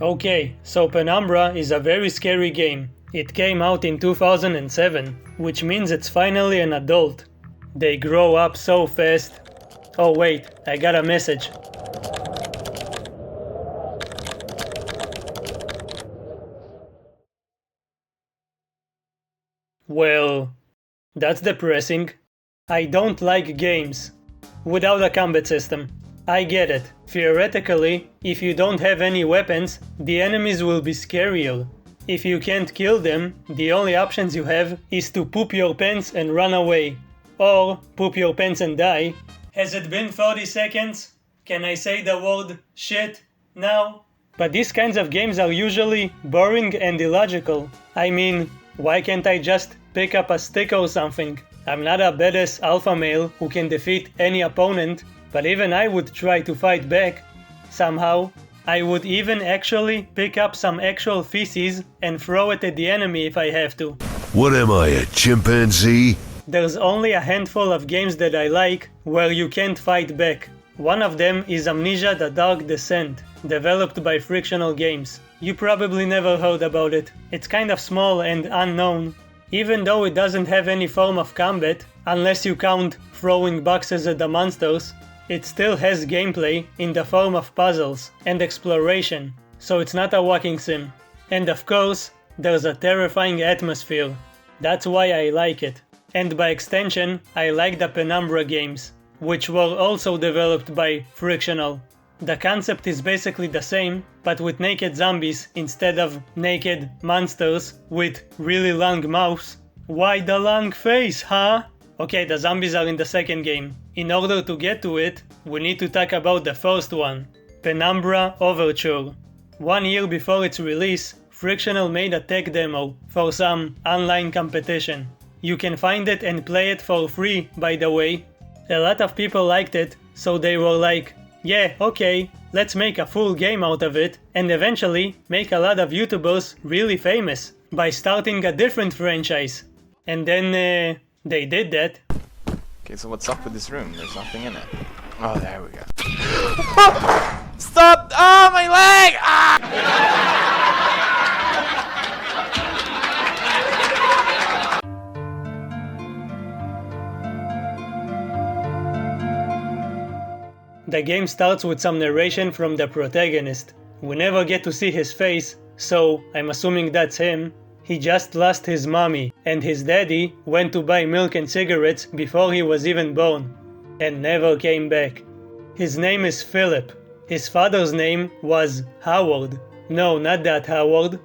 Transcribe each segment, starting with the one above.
Okay, so Penumbra is a very scary game. It came out in 2007, which means it's finally an adult. They grow up so fast. Oh wait, I got a message. Well, that's depressing. I don't like games without a combat system. I get it. Theoretically, if you don't have any weapons, the enemies will be scarier. If you can't kill them, the only options you have is to poop your pants and run away. Or poop your pants and die. Has it been 40 seconds? Can I say the word shit now? But these kinds of games are usually boring and illogical. I mean, why can't I just pick up a stick or something? I'm not a badass alpha male who can defeat any opponent, but even I would try to fight back. Somehow, I would even actually pick up some actual feces and throw it at the enemy if I have to. What am I, a chimpanzee? There's only a handful of games that I like where you can't fight back. One of them is Amnesia: The Dark Descent, developed by Frictional Games. You probably never heard about it. It's kind of small and unknown. Even though it doesn't have any form of combat, unless you count throwing boxes at the monsters, it still has gameplay in the form of puzzles and exploration, so it's not a walking sim. And of course, there's a terrifying atmosphere. That's why I like it. And by extension, I like the Penumbra games, which were also developed by Frictional. The concept is basically the same, but with naked zombies instead of naked monsters with really long mouths. Why the long face, huh? Okay, the zombies are in the second game. In order to get to it, we need to talk about the first one, Penumbra Overture. 1 year before its release, Frictional made a tech demo for some online competition. You can find it and play it for free, by the way. A lot of people liked it, so they were like, yeah, okay, let's make a full game out of it and eventually make a lot of YouTubers really famous by starting a different franchise. And then they did that. Okay, so what's up with this room? There's nothing in it. Oh, there we go. Stop! Oh, my leg! Ah! The game starts with some narration from the protagonist. We never get to see his face, so I'm assuming that's him. He just lost his mommy, and his daddy went to buy milk and cigarettes before he was even born, and never came back. His name is Philip. His father's name was Howard. No, not that Howard.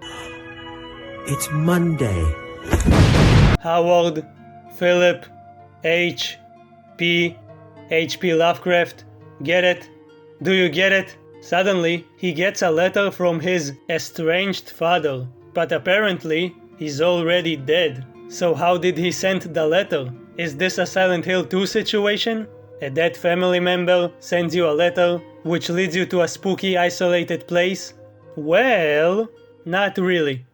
It's Monday. Howard, Philip, H.P. Lovecraft. Get it? Do you get it? Suddenly, he gets a letter from his estranged father, but apparently, he's already dead. So how did he send the letter? Is this a Silent Hill 2 situation? A dead family member sends you a letter, which leads you to a spooky isolated place? Well, not really.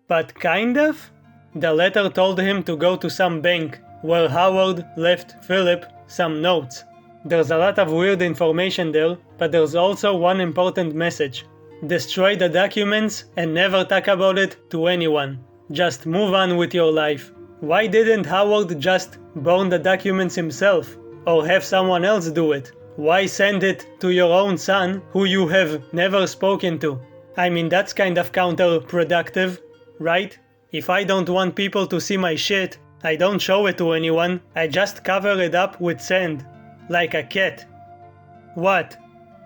But kind of? The letter told him to go to some bank, where Howard left Philip some notes. There's a lot of weird information there, but there's also one important message. Destroy the documents and never talk about it to anyone. Just move on with your life. Why didn't Howard just burn the documents himself? Or have someone else do it? Why send it to your own son, who you have never spoken to? I mean, that's kind of counterproductive, right? If I don't want people to see my shit, I don't show it to anyone, I just cover it up with sand. Like a cat. What?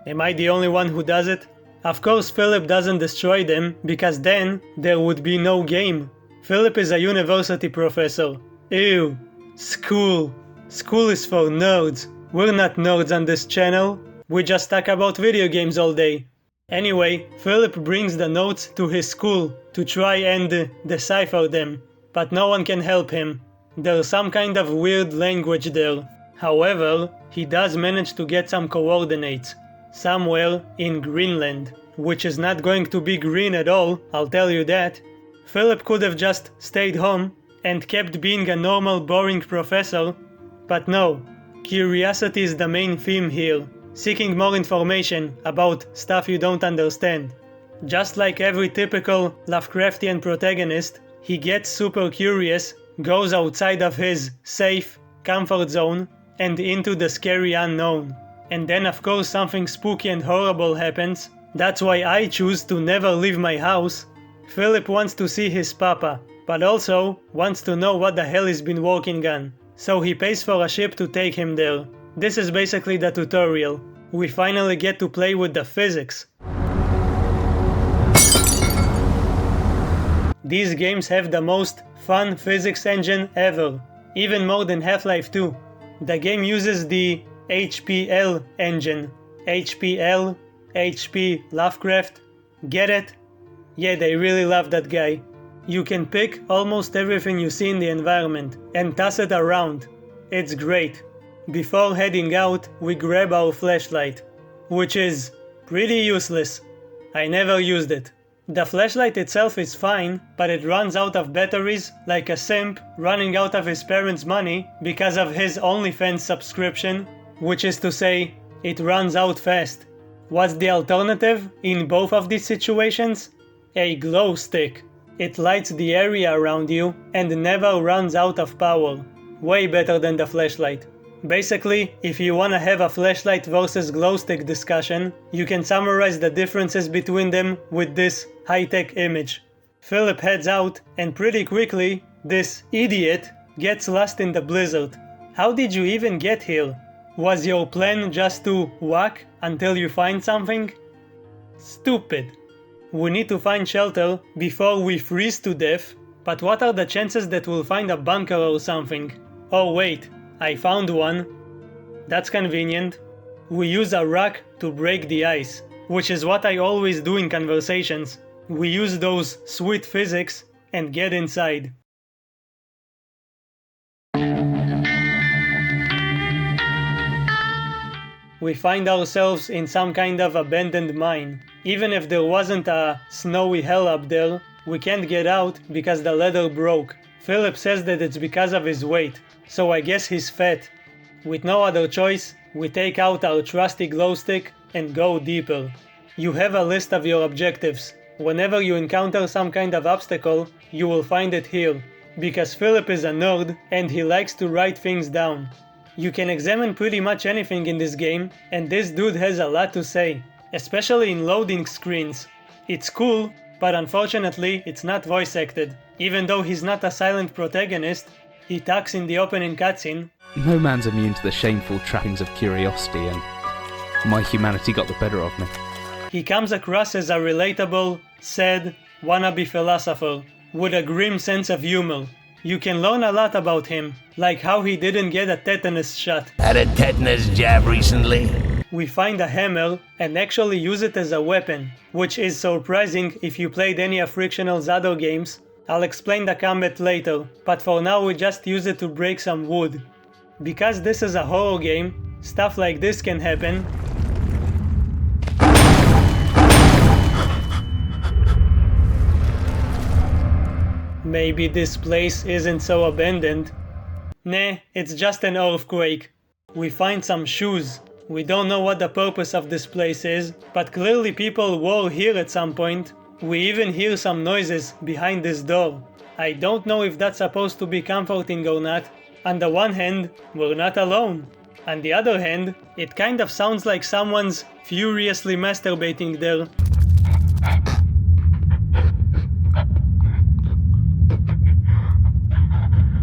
Am I the only one who does it? Of course Philip doesn't destroy them, because then there would be no game. Philip is a university professor. Ew. School. School is for nerds. We're not nerds on this channel. We just talk about video games all day. Anyway, Philip brings the notes to his school to try and decipher them, but no one can help him. There's some kind of weird language there. However, he does manage to get some coordinates, somewhere in Greenland, which is not going to be green at all, I'll tell you that. Philip could have just stayed home and kept being a normal boring professor, but no, curiosity is the main theme here, seeking more information about stuff you don't understand. Just like every typical Lovecraftian protagonist, he gets super curious, goes outside of his safe, comfort zone, and into the scary unknown. And then of course something spooky and horrible happens. That's why I choose to never leave my house. Philip wants to see his papa, but also wants to know what the hell he's been working on. So he pays for a ship to take him there. This is basically the tutorial. We finally get to play with the physics. These games have the most fun physics engine ever, even more than Half-Life 2. The game uses the HPL engine. HPL, HP Lovecraft. Get it? Yeah, they really love that guy. You can pick almost everything you see in the environment and toss it around. It's great. Before heading out, we grab our flashlight, which is pretty useless. I never used it. The flashlight itself is fine, but it runs out of batteries like a simp running out of his parents' money because of his OnlyFans subscription, which is to say, it runs out fast. What's the alternative in both of these situations? A glow stick. It lights the area around you and never runs out of power. Way better than the flashlight. Basically, if you wanna have a flashlight versus glow stick discussion, you can summarize the differences between them with this high-tech image. Philip heads out, and pretty quickly, this idiot gets lost in the blizzard. How did you even get here? Was your plan just to walk until you find something? Stupid. We need to find shelter before we freeze to death, but what are the chances that we'll find a bunker or something? Oh wait, I found one. That's convenient. We use a rock to break the ice, which is what I always do in conversations. We use those sweet physics and get inside. We find ourselves in some kind of abandoned mine. Even if there wasn't a snowy hell up there, we can't get out because the ladder broke. Philip says that it's because of his weight, so I guess he's fat. With no other choice, we take out our trusty glow stick and go deeper. You have a list of your objectives. Whenever you encounter some kind of obstacle, you will find it here, because Philip is a nerd and he likes to write things down. You can examine pretty much anything in this game, and this dude has a lot to say, especially in loading screens. It's cool, but unfortunately it's not voice acted. Even though he's not a silent protagonist, he talks in the opening cutscene. No man's immune to the shameful trappings of curiosity, and my humanity got the better of me. He comes across as a relatable, sad, wannabe philosopher, with a grim sense of humor. You can learn a lot about him, like how he didn't get a tetanus shot. Had a tetanus jab recently. We find a hammer and actually use it as a weapon, which is surprising if you played any of Frictional's other games. I'll explain the combat later, but for now we just use it to break some wood. Because this is a horror game, stuff like this can happen. Maybe this place isn't so abandoned. Nah, it's just an earthquake. We find some shoes. We don't know what the purpose of this place is, but clearly people were here at some point. We even hear some noises behind this door. I don't know if that's supposed to be comforting or not. On the one hand, we're not alone. On the other hand, it kind of sounds like someone's furiously masturbating there.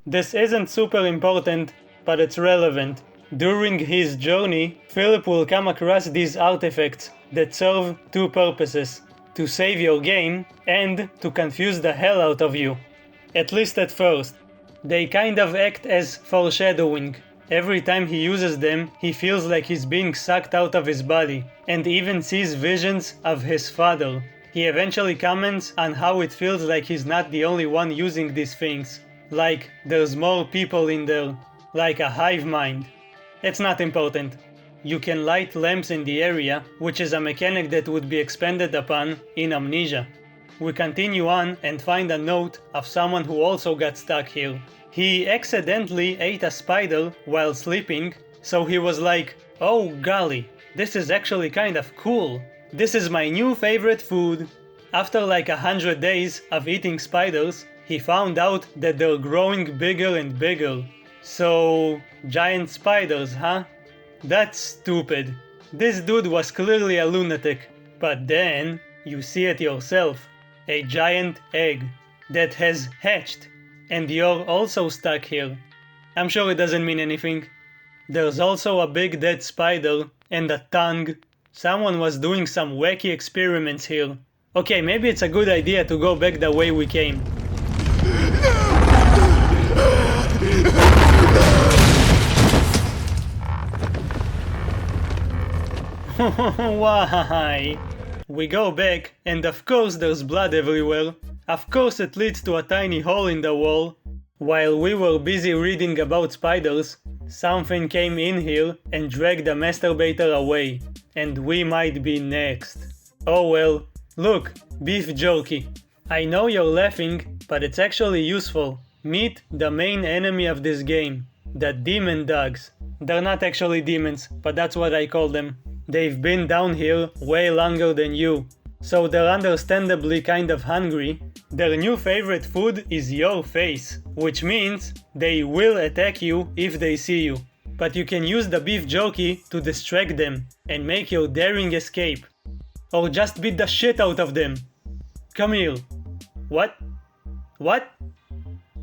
This isn't super important, but it's relevant. During his journey, Philip will come across these artifacts that serve two purposes: to save your game and to confuse the hell out of you. At least at first. They kind of act as foreshadowing. Every time he uses them, he feels like he's being sucked out of his body, and even sees visions of his father. He eventually comments on how it feels like he's not the only one using these things. Like, there's more people in there. Like a hive mind. It's not important. You can light lamps in the area, which is a mechanic that would be expanded upon in Amnesia. We continue on and find a note of someone who also got stuck here. He accidentally ate a spider while sleeping, so he was like, "Oh golly, this is actually kind of cool. This is my new favorite food." After like 100 days of eating spiders, he found out that they're growing bigger and bigger. So, giant spiders, huh? That's stupid. This dude was clearly a lunatic. But then, you see it yourself. A giant egg that has hatched. And you're also stuck here. I'm sure it doesn't mean anything. There's also a big dead spider and a tongue. Someone was doing some wacky experiments here. Okay, maybe it's a good idea to go back the way we came. Why? We go back, and of course there's blood everywhere. Of course it leads to a tiny hole in the wall. While we were busy reading about spiders, something came in here and dragged the masturbator away. And we might be next. Oh well, look, beef jerky. I know you're laughing, but it's actually useful. Meet the main enemy of this game, the demon dogs. They're not actually demons, but that's what I call them. They've been down here way longer than you, so they're understandably kind of hungry. Their new favorite food is your face, which means they will attack you if they see you. But you can use the beef jerky to distract them and make your daring escape. Or just beat the shit out of them. Come here. What? What?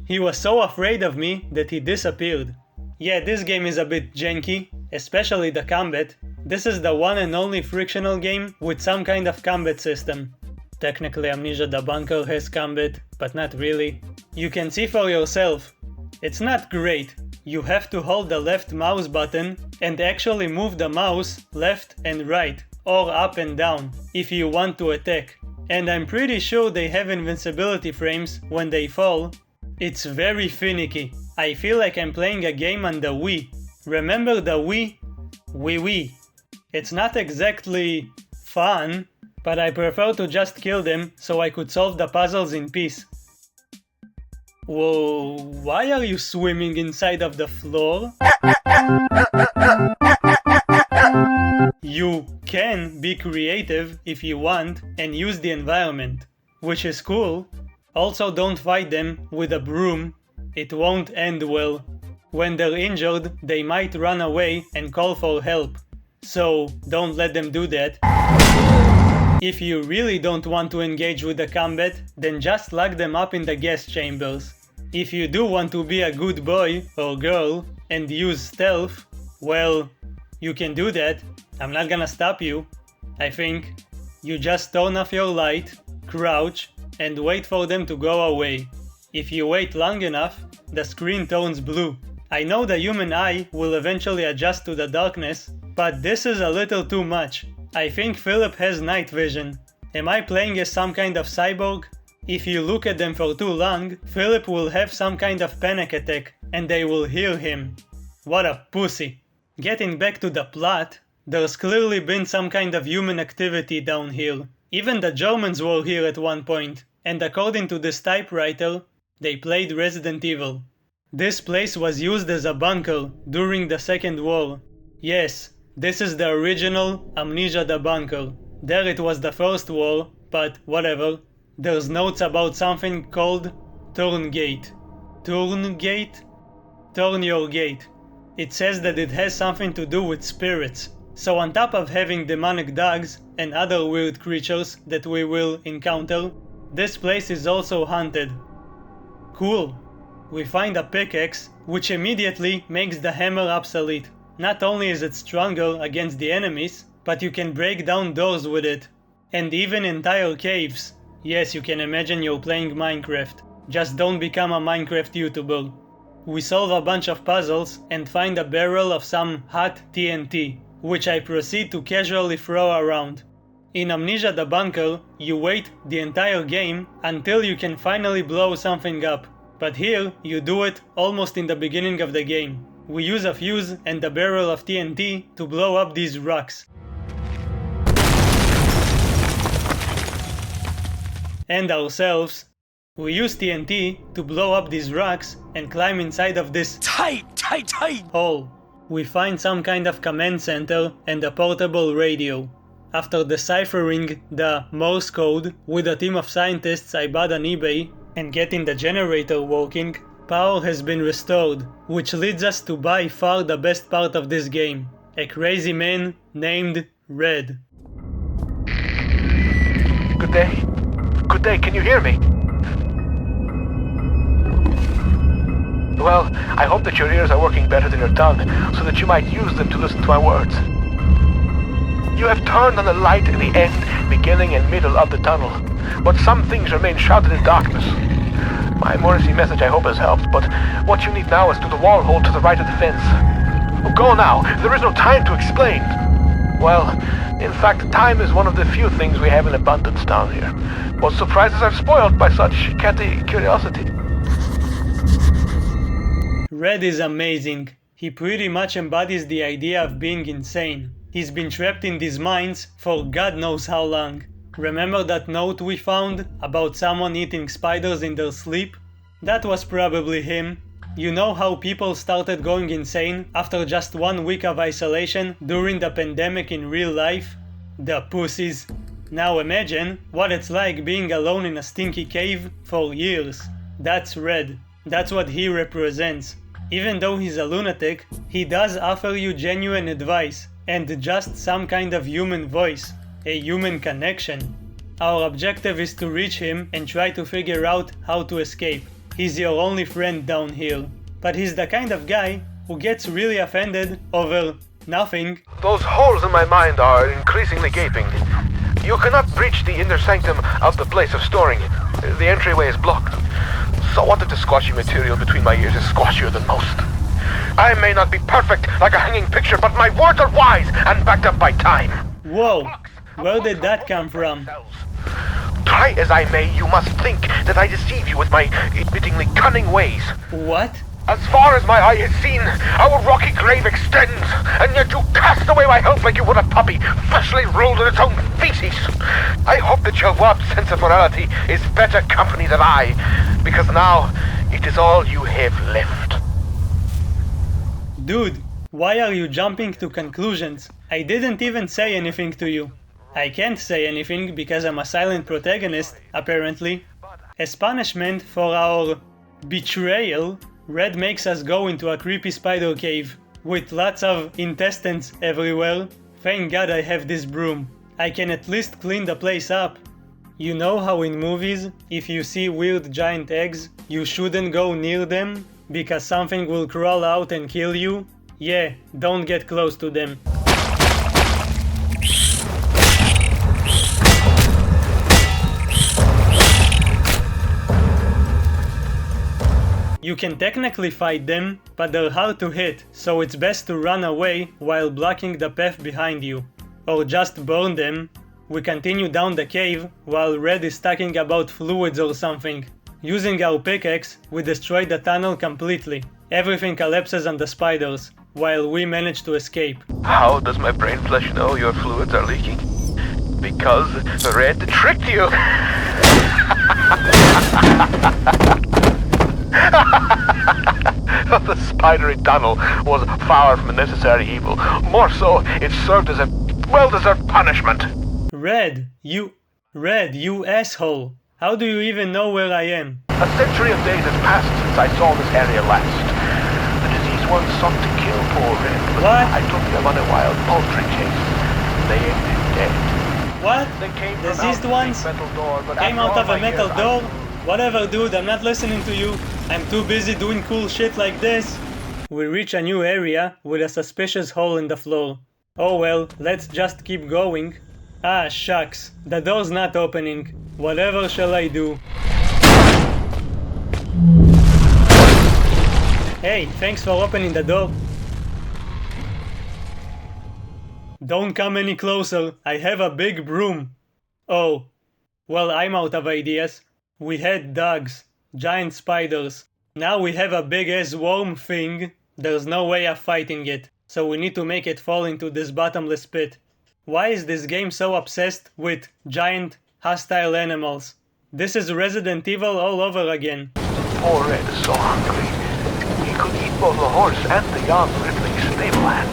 He was so afraid of me that he disappeared. Yeah, this game is a bit janky, especially the combat. This is the one and only Frictional game with some kind of combat system. Technically Amnesia the Bunker has combat, but not really. You can see for yourself. It's not great. You have to hold the left mouse button and actually move the mouse left and right, or up and down, if you want to attack. And I'm pretty sure they have invincibility frames when they fall. It's very finicky. I feel like I'm playing a game on the Wii. Remember the Wii? Wii. It's not exactly fun, but I prefer to just kill them so I could solve the puzzles in peace. Whoa, why are you swimming inside of the floor? You can be creative if you want and use the environment, which is cool. Also don't fight them with a broom, it won't end well. When they're injured, they might run away and call for help. So don't let them do that. If you really don't want to engage with the combat, then just lock them up in the gas chambers. If you do want to be a good boy or girl and use stealth, well, you can do that. I'm not gonna stop you. I think you just turn off your light, crouch, and wait for them to go away. If you wait long enough, the screen turns blue. I know the human eye will eventually adjust to the darkness, but this is a little too much. I think Philip has night vision. Am I playing as some kind of cyborg? If you look at them for too long, Philip will have some kind of panic attack and they will hear him. What a pussy. Getting back to the plot, there's clearly been some kind of human activity down here. Even the Germans were here at one point, and according to this typewriter, they played Resident Evil. This place was used as a bunker during the Second War. Yes, this is the original Amnesia the Bunker. There it was the First War, but whatever. There's notes about something called Turn Gate. Turn Gate? Turn your gate. It says that it has something to do with spirits. So on top of having demonic dogs and other weird creatures that we will encounter, this place is also haunted. Cool. We find a pickaxe, which immediately makes the hammer obsolete. Not only is it stronger against the enemies, but you can break down doors with it. And even entire caves. Yes, you can imagine you're playing Minecraft. Just don't become a Minecraft YouTuber. We solve a bunch of puzzles and find a barrel of some hot TNT, which I proceed to casually throw around. In Amnesia the Bunker, you wait the entire game until you can finally blow something up. But here, you do it almost in the beginning of the game. We use a fuse and a barrel of TNT to blow up these rocks. And ourselves. We use TNT to blow up these rocks and climb inside of this tight hole. We find some kind of command center and a portable radio. after deciphering the Morse code with a team of scientists I bought on eBay and getting the generator working, power has been restored, which leads us to by far the best part of this game, a crazy man named Red. Good day. Good day, can you hear me? Well, I hope that your ears are working better than your tongue, so that you might use them to listen to my words. You have turned on the light in the end, beginning and middle of the tunnel, but some things remain shrouded in darkness. My Morrissey message I hope has helped, but what you need now is through the wall hole to the right of the fence. Go now, there is no time to explain. Well, in fact, time is one of the few things we have in abundance down here. What surprises are spoiled by such catty curiosity. Red is amazing. He pretty much embodies the idea of being insane. He's been trapped in these mines for God knows how long. Remember that note we found about someone eating spiders in their sleep? That was probably him. You know how people started going insane after just 1 week of isolation during the pandemic in real life? The pussies. Now imagine what it's like being alone in a stinky cave for years. That's Red. That's what he represents. Even though he's a lunatic, he does offer you genuine advice and just some kind of human voice, a human connection. Our objective is to reach him and try to figure out how to escape. He's your only friend down here, but he's the kind of guy who gets really offended over nothing. Those holes in my mind are increasingly gaping. You cannot breach the inner sanctum of the place of storing. The entryway is blocked. So what if the squashy material between my ears is squashier than most? I may not be perfect like a hanging picture, but my words are wise and backed up by time. Whoa, where did that come from? Try as I may, you must think that I deceive you with my admittingly cunning ways. What? As far as my eye has seen, our rocky grave extends, and yet you cast away my help like you would a puppy, freshly rolled in its own feces. I hope that your warped sense of morality is better company than I, because now it is all you have left. Dude, why are you jumping to conclusions? I didn't even say anything to you. I can't say anything because I'm a silent protagonist, apparently. As punishment for our betrayal, Red makes us go into a creepy spider cave with lots of intestines everywhere. Thank God I have this broom. I can at least clean the place up. You know how in movies, if you see weird giant eggs, you shouldn't go near them because something will crawl out and kill you? Yeah, don't get close to them. You can technically fight them, but they're hard to hit, so it's best to run away while blocking the path behind you. Or just burn them. We continue down the cave while Red is talking about fluids or something. Using our pickaxe, we destroy the tunnel completely. Everything collapses on the spiders, while we manage to escape. How does my brain flesh know your fluids are leaking? Because Red tricked you! The spidery tunnel was far from a necessary evil. More so, it served as a well-deserved punishment. Red, you asshole. How do you even know where I am? A century of days has passed since I saw this area last. The disease once sought to kill poor Red, but What? I took them on a wild poultry chase. They ended dead. What? They came from Diseased out ones? the metal door, but Came after out all of a my metal years, door? Whatever, dude, I'm not listening to you. I'm too busy doing cool shit like this. We reach a new area with a suspicious hole in the floor. Oh well, let's just keep going. Ah, shucks. The door's not opening. Whatever shall I do? Hey, thanks for opening the door. Don't come any closer. I have a big broom. Oh. Well, I'm out of ideas. We had dogs, giant spiders. Now we have a big-ass worm thing. There's no way of fighting it, so we need to make it fall into this bottomless pit. Why is this game so obsessed with giant, hostile animals? This is Resident Evil all over again. Poor Red is so hungry. He could eat both the horse and the young Ripley stable hand.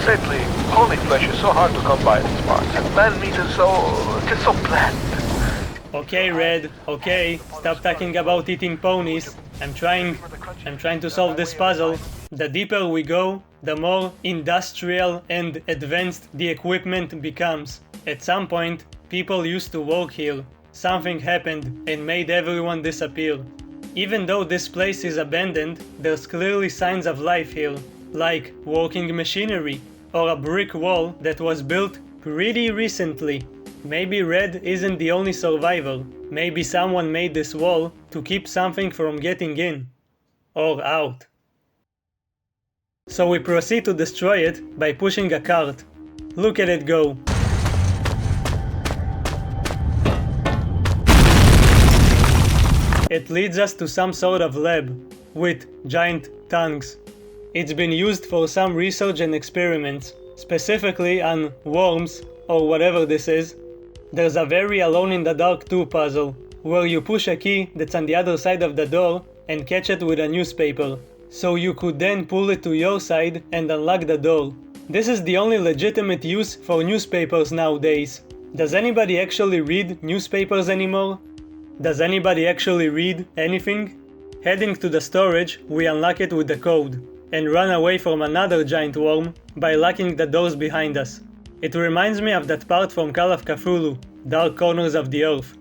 Sadly, Pony flesh is so hard to come by in these parts, and man meat is so bland. Okay, Red, okay, stop talking about eating ponies. I'm trying to solve this puzzle. The deeper we go, the more industrial and advanced the equipment becomes. At some point, people used to work here. Something happened and made everyone disappear. Even though this place is abandoned, there's clearly signs of life here, like working machinery, or a brick wall that was built pretty recently. Maybe Red isn't the only survivor. Maybe someone made this wall to keep something from getting in. Or out. So we proceed to destroy it by pushing a cart. Look at it go. It leads us to some sort of lab, with giant tongues. It's been used for some research and experiments, specifically on worms, or whatever this is. There's a very Alone in the Dark 2 puzzle, where you push a key that's on the other side of the door and catch it with a newspaper, so you could then pull it to your side and unlock the door. This is the only legitimate use for newspapers nowadays. Does anybody actually read newspapers anymore? Does anybody actually read anything? Heading to the storage, we unlock it with the code, and run away from another giant worm by locking the doors behind us. It reminds me of that part from Call of Cthulhu, Dark Corners of the Earth.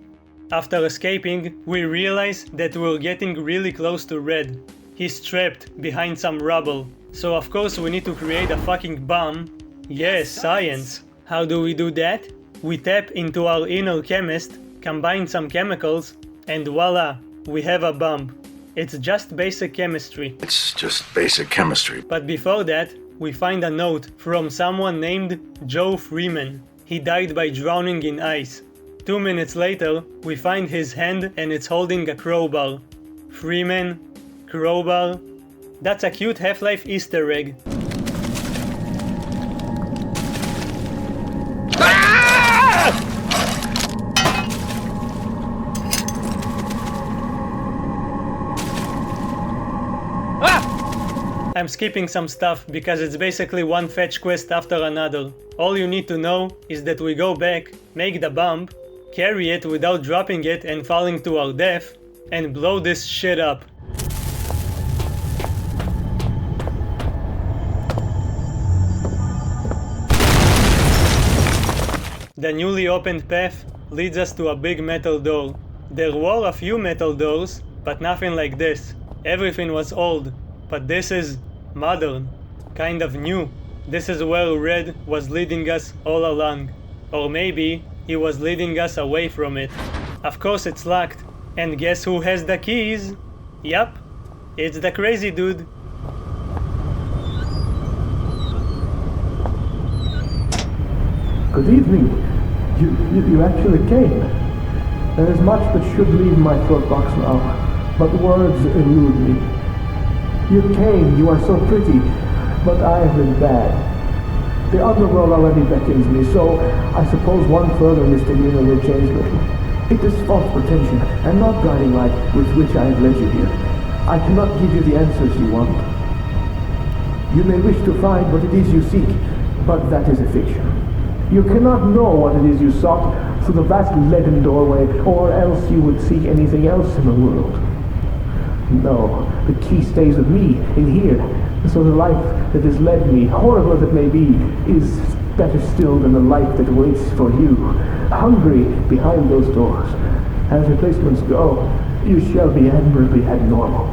After escaping, we realize that we're getting really close to Red. He's trapped behind some rubble, so of course we need to create a fucking bomb. Yes, science! How do we do that? We tap into our inner chemist, combine some chemicals, and voila, we have a bomb. It's just basic chemistry. It's just basic chemistry. But before that, we find a note from someone named Joe Freeman. He died by drowning in ice. 2 minutes later, we find his hand and it's holding a crowbar. Freeman, crowbar. That's a cute Half-Life Easter egg. I'm skipping some stuff because it's basically one fetch quest after another. All you need to know is that we go back, make the bomb, carry it without dropping it and falling to our death, and blow this shit up. The newly opened path leads us to a big metal door. There were a few metal doors, but nothing like this. Everything was old. But this is modern, kind of new. This is where Red was leading us all along. Or maybe he was leading us away from it. Of course it's locked. And guess who has the keys? Yup, it's the crazy dude. Good evening. You actually came. There is much that should leave my throat box now, but words elude me. You came, you are so pretty, but I have been bad. The underworld already beckons me, so I suppose one further misdemeanor will change little. It is false pretension, and not guiding light with which I have led you here. I cannot give you the answers you want. You may wish to find what it is you seek, but that is a fiction. You cannot know what it is you sought through the vast leaden doorway, or else you would seek anything else in the world. No, the key stays with me, in here, so the life that has led me, horrible as it may be, is better still than the life that waits for you, hungry behind those doors. As replacements go, you shall be admirably abnormal.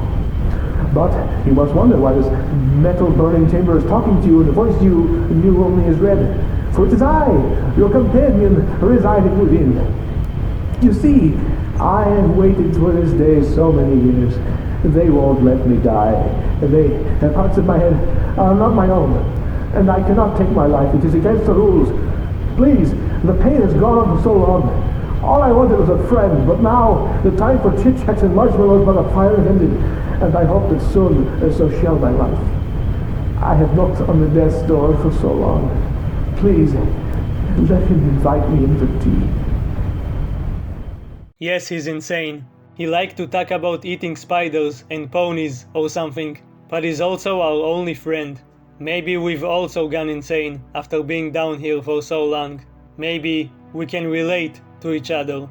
But you must wonder why this metal burning chamber is talking to you in a voice you knew only as Red. For it is I, your companion, residing within. You see, I have waited for this day so many years. They won't let me die. The parts of my head are not my own, and I cannot take my life. It is against the rules. Please, the pain has gone on for so long. All I wanted was a friend, but now the time for chit-chats and marshmallows by the fire is ended, and I hope that soon so shall my life. I have knocked on the death's door for so long. Please, let him invite me in for tea. Yes, he's insane. He liked to talk about eating spiders and ponies or something, but he's also our only friend. Maybe we've also gone insane after being down here for so long. Maybe we can relate to each other.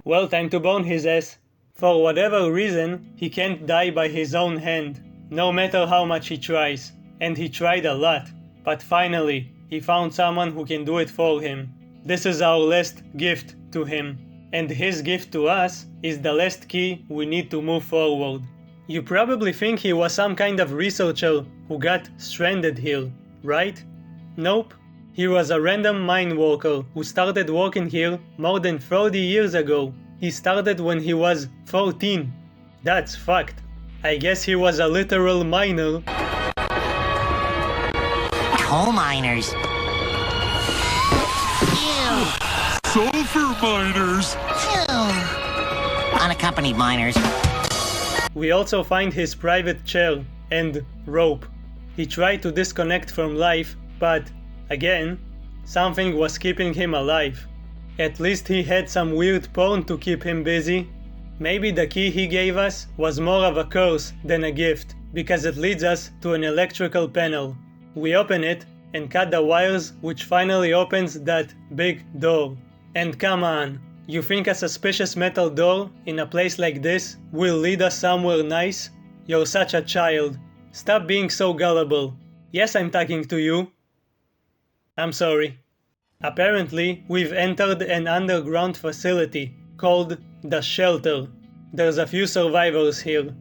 Well, time to bone his ass. For whatever reason, he can't die by his own hand, no matter how much he tries. And he tried a lot. But finally, he found someone who can do it for him. This is our last gift to him. And his gift to us is the last key we need to move forward. You probably think he was some kind of researcher who got stranded here, right? Nope. He was a random mine worker who started working here more than 30 years ago. He started when he was 14. That's fucked. I guess he was a literal miner. Coal miners. Ew. Sulfur miners. Ew. Unaccompanied miners. We also find his private chair and rope. He tried to disconnect from life, but, again, something was keeping him alive. At least he had some weird porn to keep him busy. Maybe the key he gave us was more of a curse than a gift, because it leads us to an electrical panel. We open it and cut the wires, which finally opens that big door. And come on, you think a suspicious metal door in a place like this will lead us somewhere nice? You're such a child. Stop being so gullible. Yes, I'm talking to you. I'm sorry. Apparently, we've entered an underground facility called the Shelter. There's a few survivors here.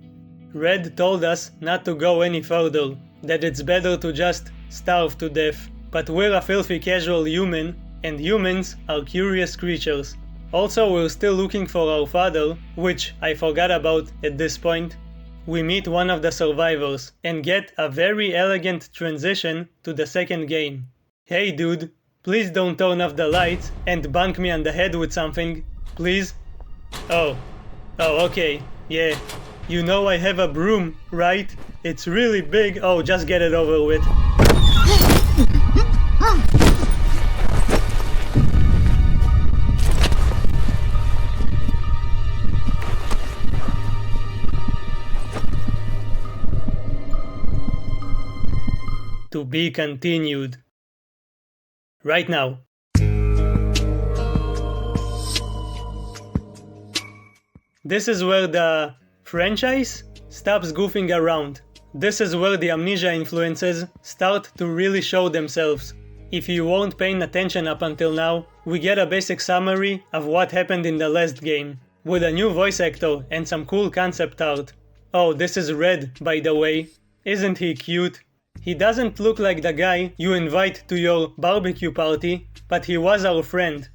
Red told us not to go any further, that it's better to just starve to death. But we're a filthy casual human, and humans are curious creatures. Also, we're still looking for our father, which I forgot about at this point. We meet one of the survivors, and get a very elegant transition to the second game. Hey dude, please don't turn off the lights and bunk me on the head with something, please? Oh, okay, yeah. You know I have a broom, right? It's really big. Oh, just get it over with. To be continued. Right now. This is where the franchise stops goofing around. This is where the Amnesia influences start to really show themselves. If you weren't paying attention up until now, we get a basic summary of what happened in the last game, with a new voice actor and some cool concept art. Oh, this is Red, by the way. Isn't he cute? He doesn't look like the guy you invite to your barbecue party, but he was our friend.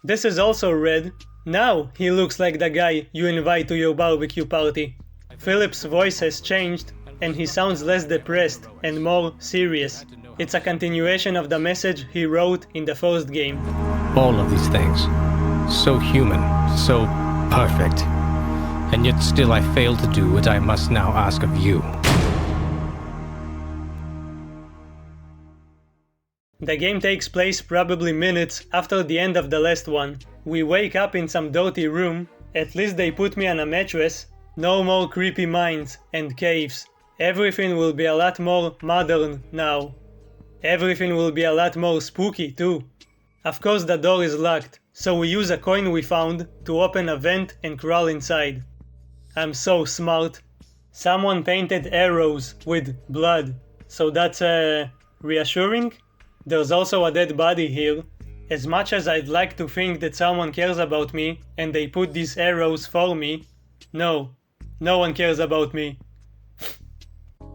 This is also Red. Now he looks like the guy you invite to your barbecue party. Philip's voice has changed, and he sounds less depressed and more serious. It's a continuation of the message he wrote in the first game. All of these things. So human, so perfect. And yet still I fail to do what I must now ask of you. The game takes place probably minutes after the end of the last one. We wake up in some dirty room. At least they put me on a mattress. No more creepy mines and caves. Everything will be a lot more modern now. Everything will be a lot more spooky too. Of course the door is locked, so we use a coin we found to open a vent and crawl inside. I'm so smart. Someone painted arrows with blood, so that's reassuring. There's also a dead body here. As much as I'd like to think that someone cares about me and they put these arrows for me, no one cares about me.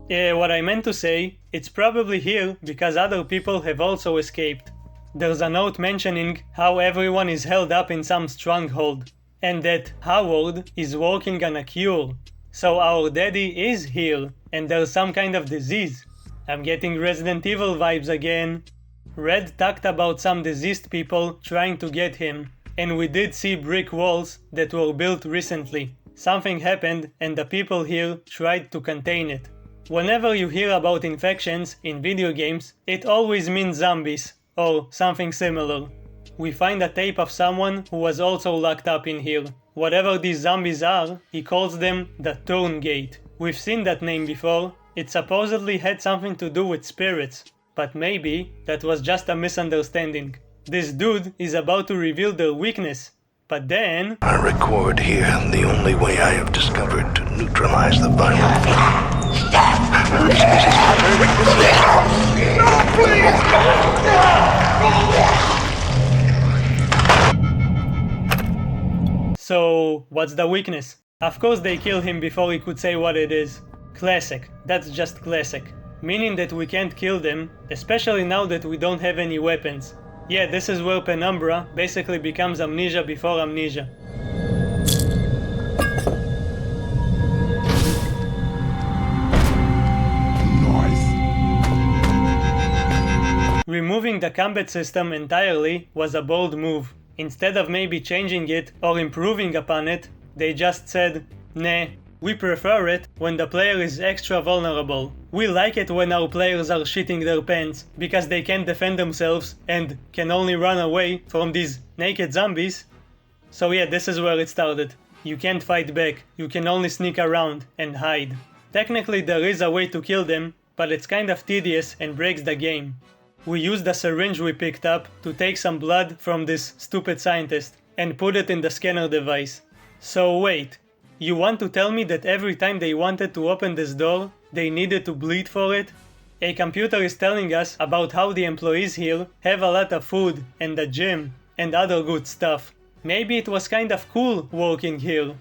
What I meant to say, it's probably here because other people have also escaped. There's a note mentioning how everyone is held up in some stronghold, and that Howard is working on a cure. So our daddy is here, and there's some kind of disease. I'm getting Resident Evil vibes again. Red talked about some diseased people trying to get him, and we did see brick walls that were built recently. Something happened and the people here tried to contain it. Whenever you hear about infections in video games, it always means zombies, or something similar. We find a tape of someone who was also locked up in here. Whatever these zombies are, he calls them the Turn Gate. We've seen that name before. It supposedly had something to do with spirits, but maybe that was just a misunderstanding. This dude is about to reveal their weakness, but then... I record here the only way I have discovered to neutralize the virus. So, what's the weakness? Of course they kill him before he could say what it is. Classic. That's just classic. Meaning that we can't kill them, especially now that we don't have any weapons. Yeah, this is where Penumbra basically becomes Amnesia before Amnesia. Removing the combat system entirely was a bold move. Instead of maybe changing it or improving upon it, they just said, nah, we prefer it when the player is extra vulnerable. We like it when our players are shitting their pants because they can't defend themselves and can only run away from these naked zombies. So yeah, this is where it started. You can't fight back, you can only sneak around and hide. Technically there is a way to kill them, but it's kind of tedious and breaks the game. We used the syringe we picked up to take some blood from this stupid scientist and put it in the scanner device. So wait, you want to tell me that every time they wanted to open this door, they needed to bleed for it? A computer is telling us about how the employees here have a lot of food and a gym and other good stuff. Maybe it was kind of cool working here.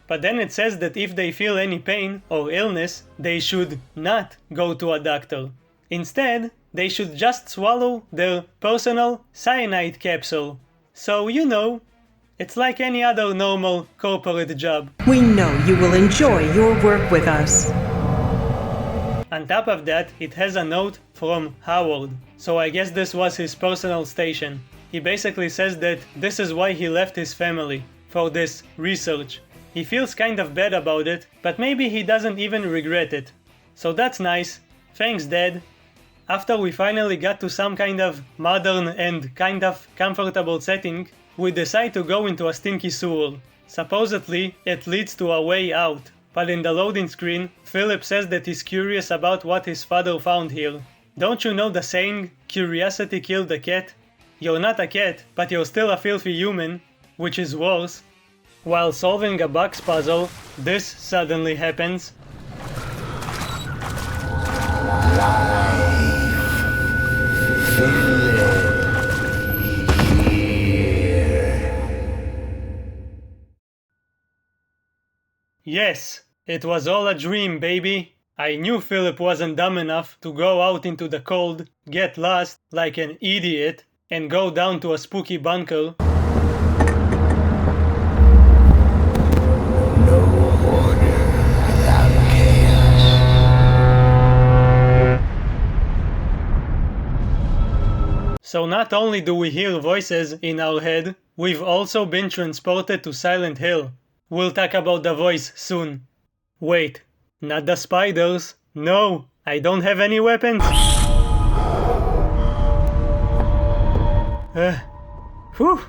But then it says that if they feel any pain or illness, they should not go to a doctor. Instead, they should just swallow their personal cyanide capsule. So, you know, it's like any other normal corporate job. We know you will enjoy your work with us. On top of that, it has a note from Howard, so I guess this was his personal station. He basically says that this is why he left his family, for this research. He feels kind of bad about it, but maybe he doesn't even regret it. So that's nice. Thanks, Dad. After we finally got to some kind of modern and kind of comfortable setting, we decide to go into a stinky sewer. Supposedly, it leads to a way out, but in the loading screen, Philip says that he's curious about what his father found here. Don't you know the saying, curiosity killed the cat? You're not a cat, but you're still a filthy human, which is worse. While solving a box puzzle, this suddenly happens. Yes, it was all a dream, baby. I knew Philip wasn't dumb enough to go out into the cold, get lost like an idiot, and go down to a spooky bunker. So not only do we hear voices in our head, we've also been transported to Silent Hill. We'll talk about the voice soon. Wait, not the spiders. No, I don't have any weapons. Whew.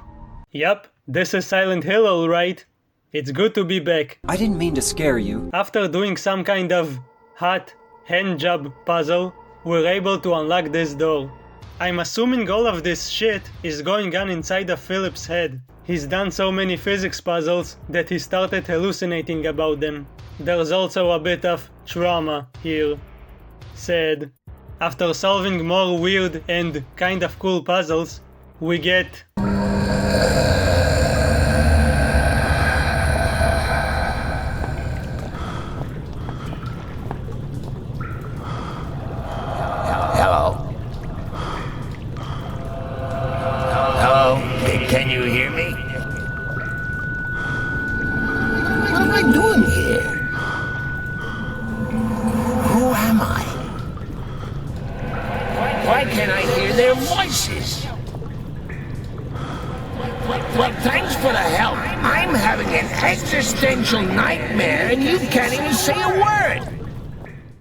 Yup, this is Silent Hill alright. It's good to be back. I didn't mean to scare you. After doing some kind of hot hand job puzzle, we're able to unlock this door. I'm assuming all of this shit is going on inside of Philip's head. He's done so many physics puzzles that he started hallucinating about them. There's also a bit of trauma here. Sad. After solving more weird and kind of cool puzzles, we get... Can you hear me? What am I doing here? Who am I? Why can't I hear their voices? Well, thanks for the help. I'm having an existential nightmare and you can't even say a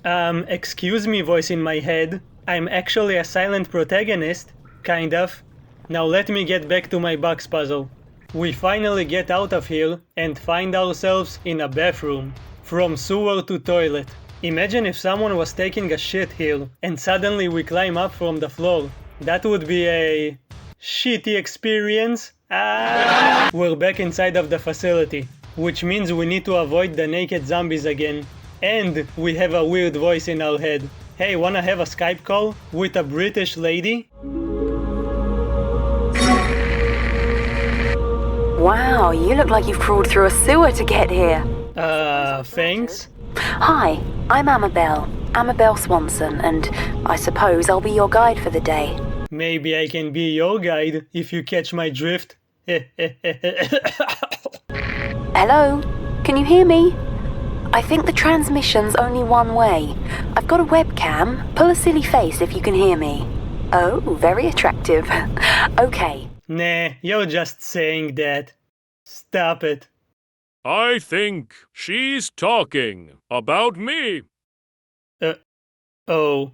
word. Excuse me, voice in my head. I'm actually a silent protagonist, kind of. Now let me get back to my box puzzle. We finally get out of here and find ourselves in a bathroom. From sewer to toilet. Imagine if someone was taking a shit here and suddenly we climb up from the floor. That would be a shitty experience. We're back inside of the facility, which means we need to avoid the naked zombies again. And we have a weird voice in our head. Hey, wanna have a Skype call with a British lady? Wow, you look like you've crawled through a sewer to get here. Thanks. Hi, I'm Amabel Swanson, and I suppose I'll be your guide for the day. Maybe I can be your guide if you catch my drift. Hello? Can you hear me? I think the transmission's only one way. I've got a webcam. Pull a silly face if you can hear me. Oh, very attractive. Okay. Nah, you're just saying that. Stop it. I think she's talking about me. Oh.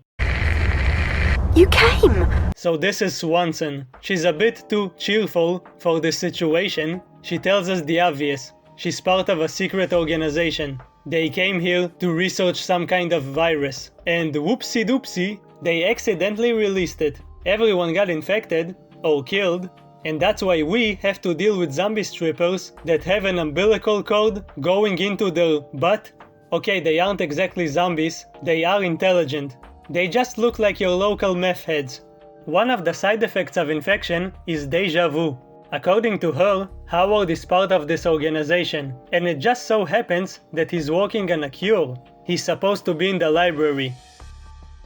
You came! So this is Swanson. She's a bit too cheerful for this situation. She tells us the obvious. She's part of a secret organization. They came here to research some kind of virus. And whoopsie doopsie, they accidentally released it. Everyone got infected, or killed, and that's why we have to deal with zombie strippers that have an umbilical cord going into their butt. Okay, they aren't exactly zombies, they are intelligent. They just look like your local meth heads. One of the side effects of infection is deja vu. According to her, Howard is part of this organization, and it just so happens that he's working on a cure. He's supposed to be in the library.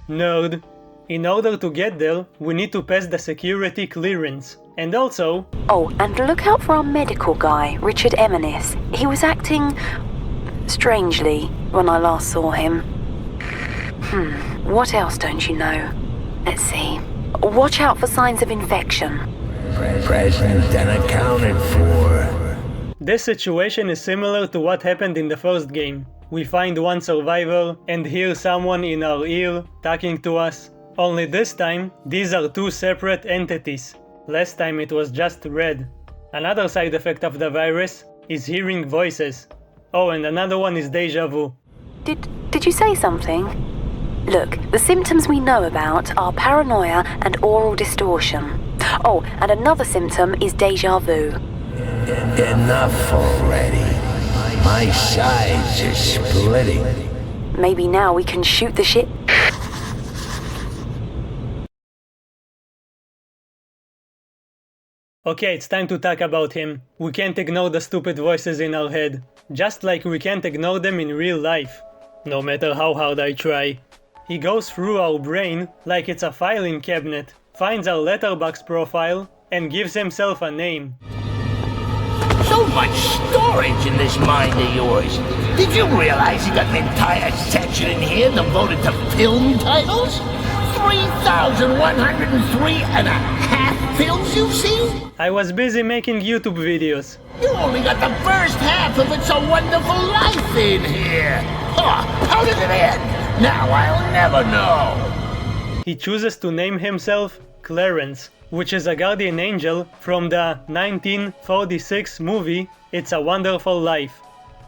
Nerd. In order to get there, we need to pass the security clearance. And also... Oh, and look out for our medical guy, Richard Eminis. He was acting... strangely when I last saw him. What else don't you know? Let's see. Watch out for signs of infection. Present and accounted for. This situation is similar to what happened in the first game. We find one survivor and hear someone in our ear talking to us. Only this time, these are two separate entities. Last time it was just red. Another side effect of the virus is hearing voices. Oh, and another one is deja vu. Did you say something? Look, the symptoms we know about are paranoia and oral distortion. Oh, and another symptom is deja vu. Enough already. My sides are splitting. Maybe now we can shoot the shit. Okay, it's time to talk about him. We can't ignore the stupid voices in our head. Just like we can't ignore them in real life. No matter how hard I try. He goes through our brain like it's a filing cabinet, finds our letterbox profile, and gives himself a name. So much storage in this mind of yours. Did you realize you got an entire section in here devoted to film titles? 3,103 and a half films you've seen? I was busy making YouTube videos. You only got the first half of It's a Wonderful Life in here. Huh, how did it end? Now I'll never know. He chooses to name himself Clarence, which is a guardian angel from the 1946 movie It's a Wonderful Life.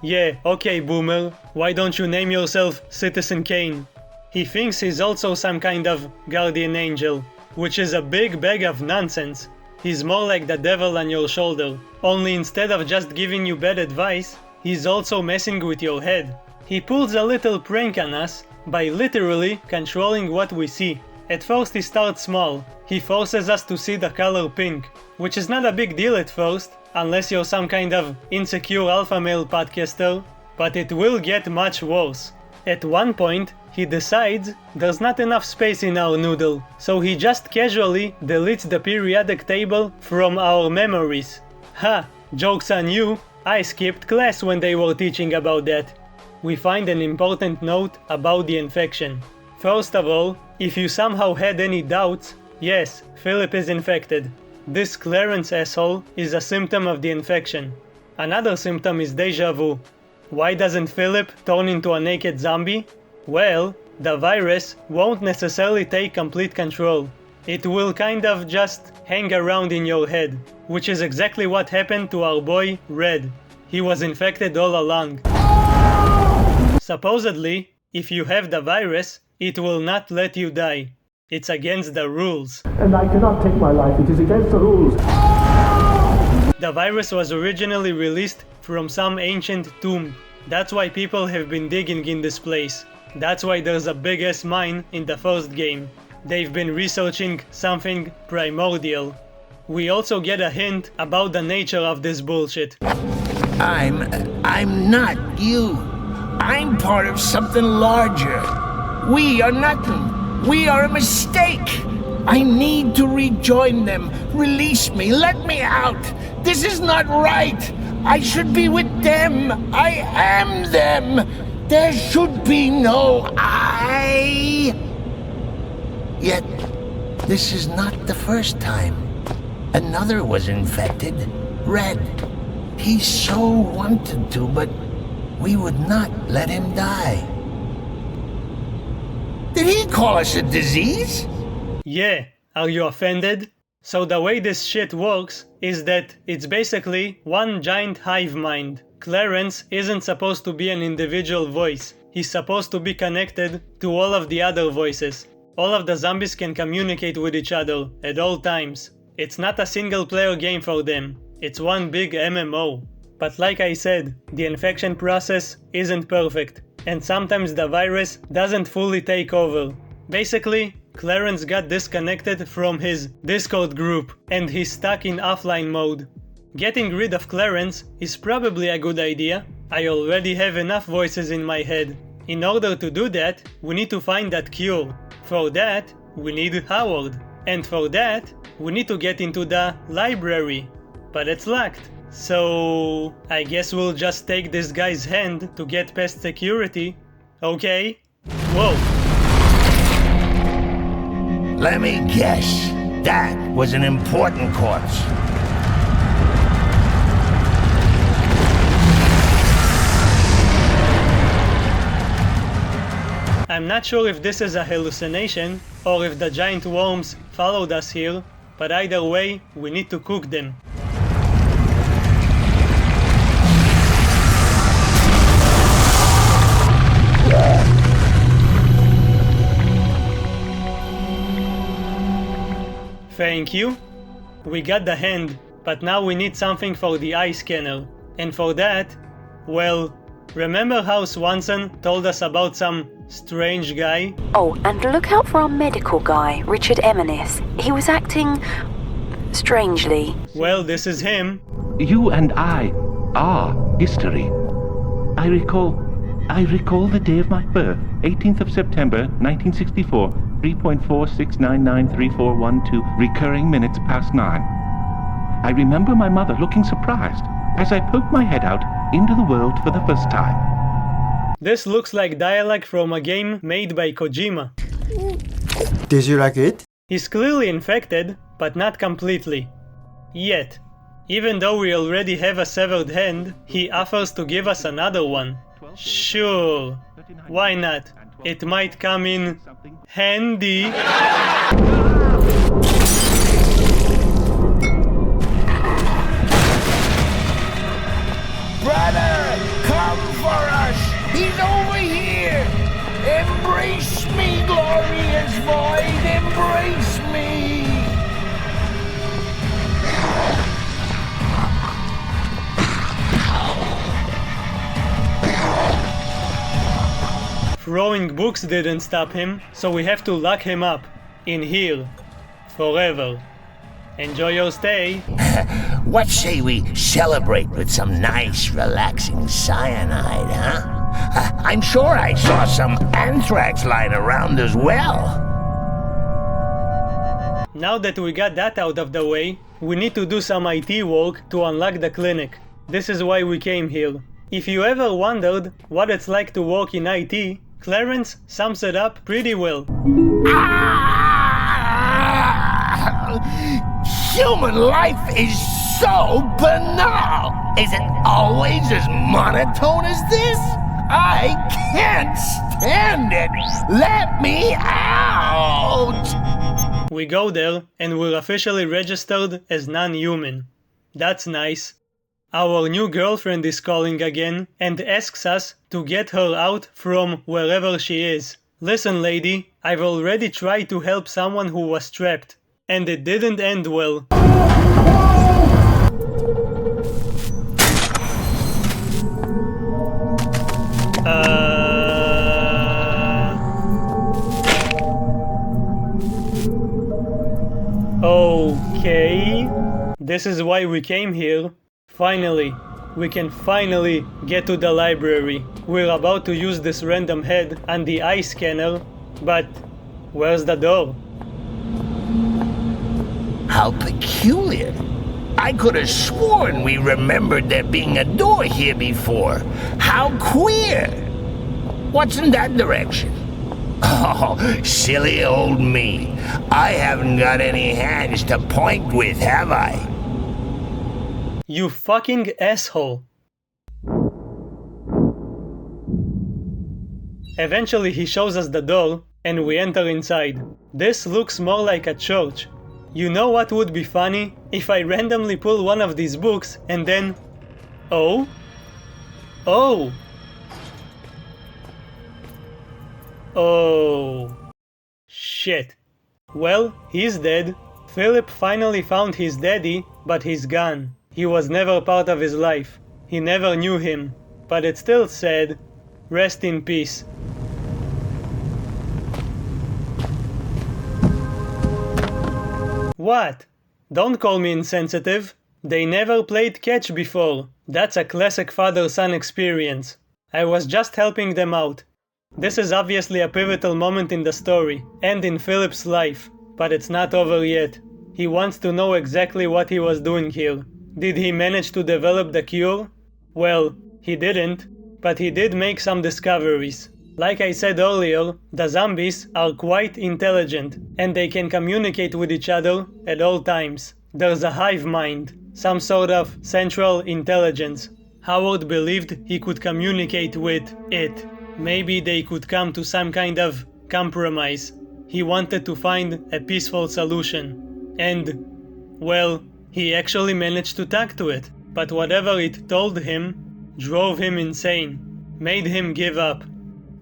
Yeah, okay boomer, why don't you name yourself Citizen Kane? He thinks he's also some kind of guardian angel, which is a big bag of nonsense. He's more like the devil on your shoulder, only instead of just giving you bad advice, he's also messing with your head. He pulls a little prank on us by literally controlling what we see. At first he starts small. He forces us to see the color pink, which is not a big deal at first, unless you're some kind of insecure alpha male podcaster, but it will get much worse. At one point, he decides there's not enough space in our noodle, so he just casually deletes the periodic table from our memories. Ha! Joke's on you, I skipped class when they were teaching about that. We find an important note about the infection. First of all, if you somehow had any doubts, yes, Philip is infected. This Clarence asshole is a symptom of the infection. Another symptom is deja vu. Why doesn't Philip turn into a naked zombie? Well, the virus won't necessarily take complete control. It will kind of just hang around in your head, which is exactly what happened to our boy Red. He was infected all along. Supposedly, If you have the virus, it will not let you die. It's against the rules. And I cannot take my life. It is against the rules. The virus was originally released from some ancient tomb. That's why people have been digging in this place. That's why there's a big-ass mine in the first game. They've been researching something primordial. We also get a hint about the nature of this bullshit. I'm not you. I'm part of something larger. We are nothing. We are a mistake. I need to rejoin them. Release me. Let me out. This is not right. I should be with them. I am them. There should be no I. Yet, this is not the first time. Another was infected. Red. He so wanted to, but we would not let him die. Did he call us a disease? Yeah, are you offended? So the way this shit works is that it's basically one giant hive mind. Clarence isn't supposed to be an individual voice. He's supposed to be connected to all of the other voices. All of the zombies can communicate with each other at all times. It's not a single player game for them. It's one big MMO. But like I said, the infection process isn't perfect. And sometimes the virus doesn't fully take over. Basically, Clarence got disconnected from his Discord group and he's stuck in offline mode. Getting rid of Clarence is probably a good idea. I already have enough voices in my head. In order to do that, we need to find that cure. For that, we need Howard. And for that, we need to get into the library. But it's locked. So I guess we'll just take this guy's hand to get past security. Okay? Whoa. Let me guess. That was an important corpse. I'm not sure if this is a hallucination or if the giant worms followed us here, but either way, we need to cook them. Thank you. We got the hand, but now we need something for the eye scanner. And for that, well, remember how Swanson told us about some strange guy? Oh, and look out for our medical guy, Richard Emanis. He was acting strangely. Well, this is him. You and I are history. I recall the day of my birth, 18th of September, 1964, 3.46993412, recurring minutes past 9. I remember my mother looking surprised as I poked my head out into the world for the first time. This looks like dialogue from a game made by Kojima. Did you like it? He's clearly infected, but not completely. Yet. Even though we already have a severed hand, he offers to give us another one. Sure. Why not? It might come in handy. Brother, come for us! He's over here! Embrace me, glorious void! Embrace me! Throwing books didn't stop him, so we have to lock him up. In here. Forever. Enjoy your stay. What say we celebrate with some nice, relaxing cyanide, huh? I'm sure I saw some anthrax lying around as well. Now that we got that out of the way, we need to do some IT work to unlock the clinic. This is why we came here. If you ever wondered what it's like to work in IT, Clarence sums it up pretty well. Human life is so banal! Is it always as monotone as this? I can't stand it! Let me out! We go there and we're officially registered as non-human. That's nice. Our new girlfriend is calling again and asks us to get her out from wherever she is. Listen, lady, I've already tried to help someone who was trapped, and it didn't end well. Okay. This is why we came here. Finally. We can finally get to the library. We're about to use this random head and the eye scanner, but where's the door? How peculiar. I could have sworn we remembered there being a door here before. How queer. What's in that direction? Oh, silly old me. I haven't got any hands to point with, have I? You fucking asshole. Eventually he shows us the door, and we enter inside. This looks more like a church. You know what would be funny? If I randomly pull one of these books and then... Oh? Oh! Oh... Shit. Well, he's dead. Philip finally found his daddy, but he's gone. He was never part of his life. He never knew him. But it's still sad. Rest in peace. What? Don't call me insensitive. They never played catch before. That's a classic father-son experience. I was just helping them out. This is obviously a pivotal moment in the story, and in Philip's life. But it's not over yet. He wants to know exactly what he was doing here. Did he manage to develop the cure? Well, he didn't, but he did make some discoveries. Like I said earlier, the zombies are quite intelligent, and they can communicate with each other at all times. There's a hive mind, some sort of central intelligence. Howard believed he could communicate with it. Maybe they could come to some kind of compromise. He wanted to find a peaceful solution. And, well, he actually managed to talk to it. But whatever it told him drove him insane, made him give up.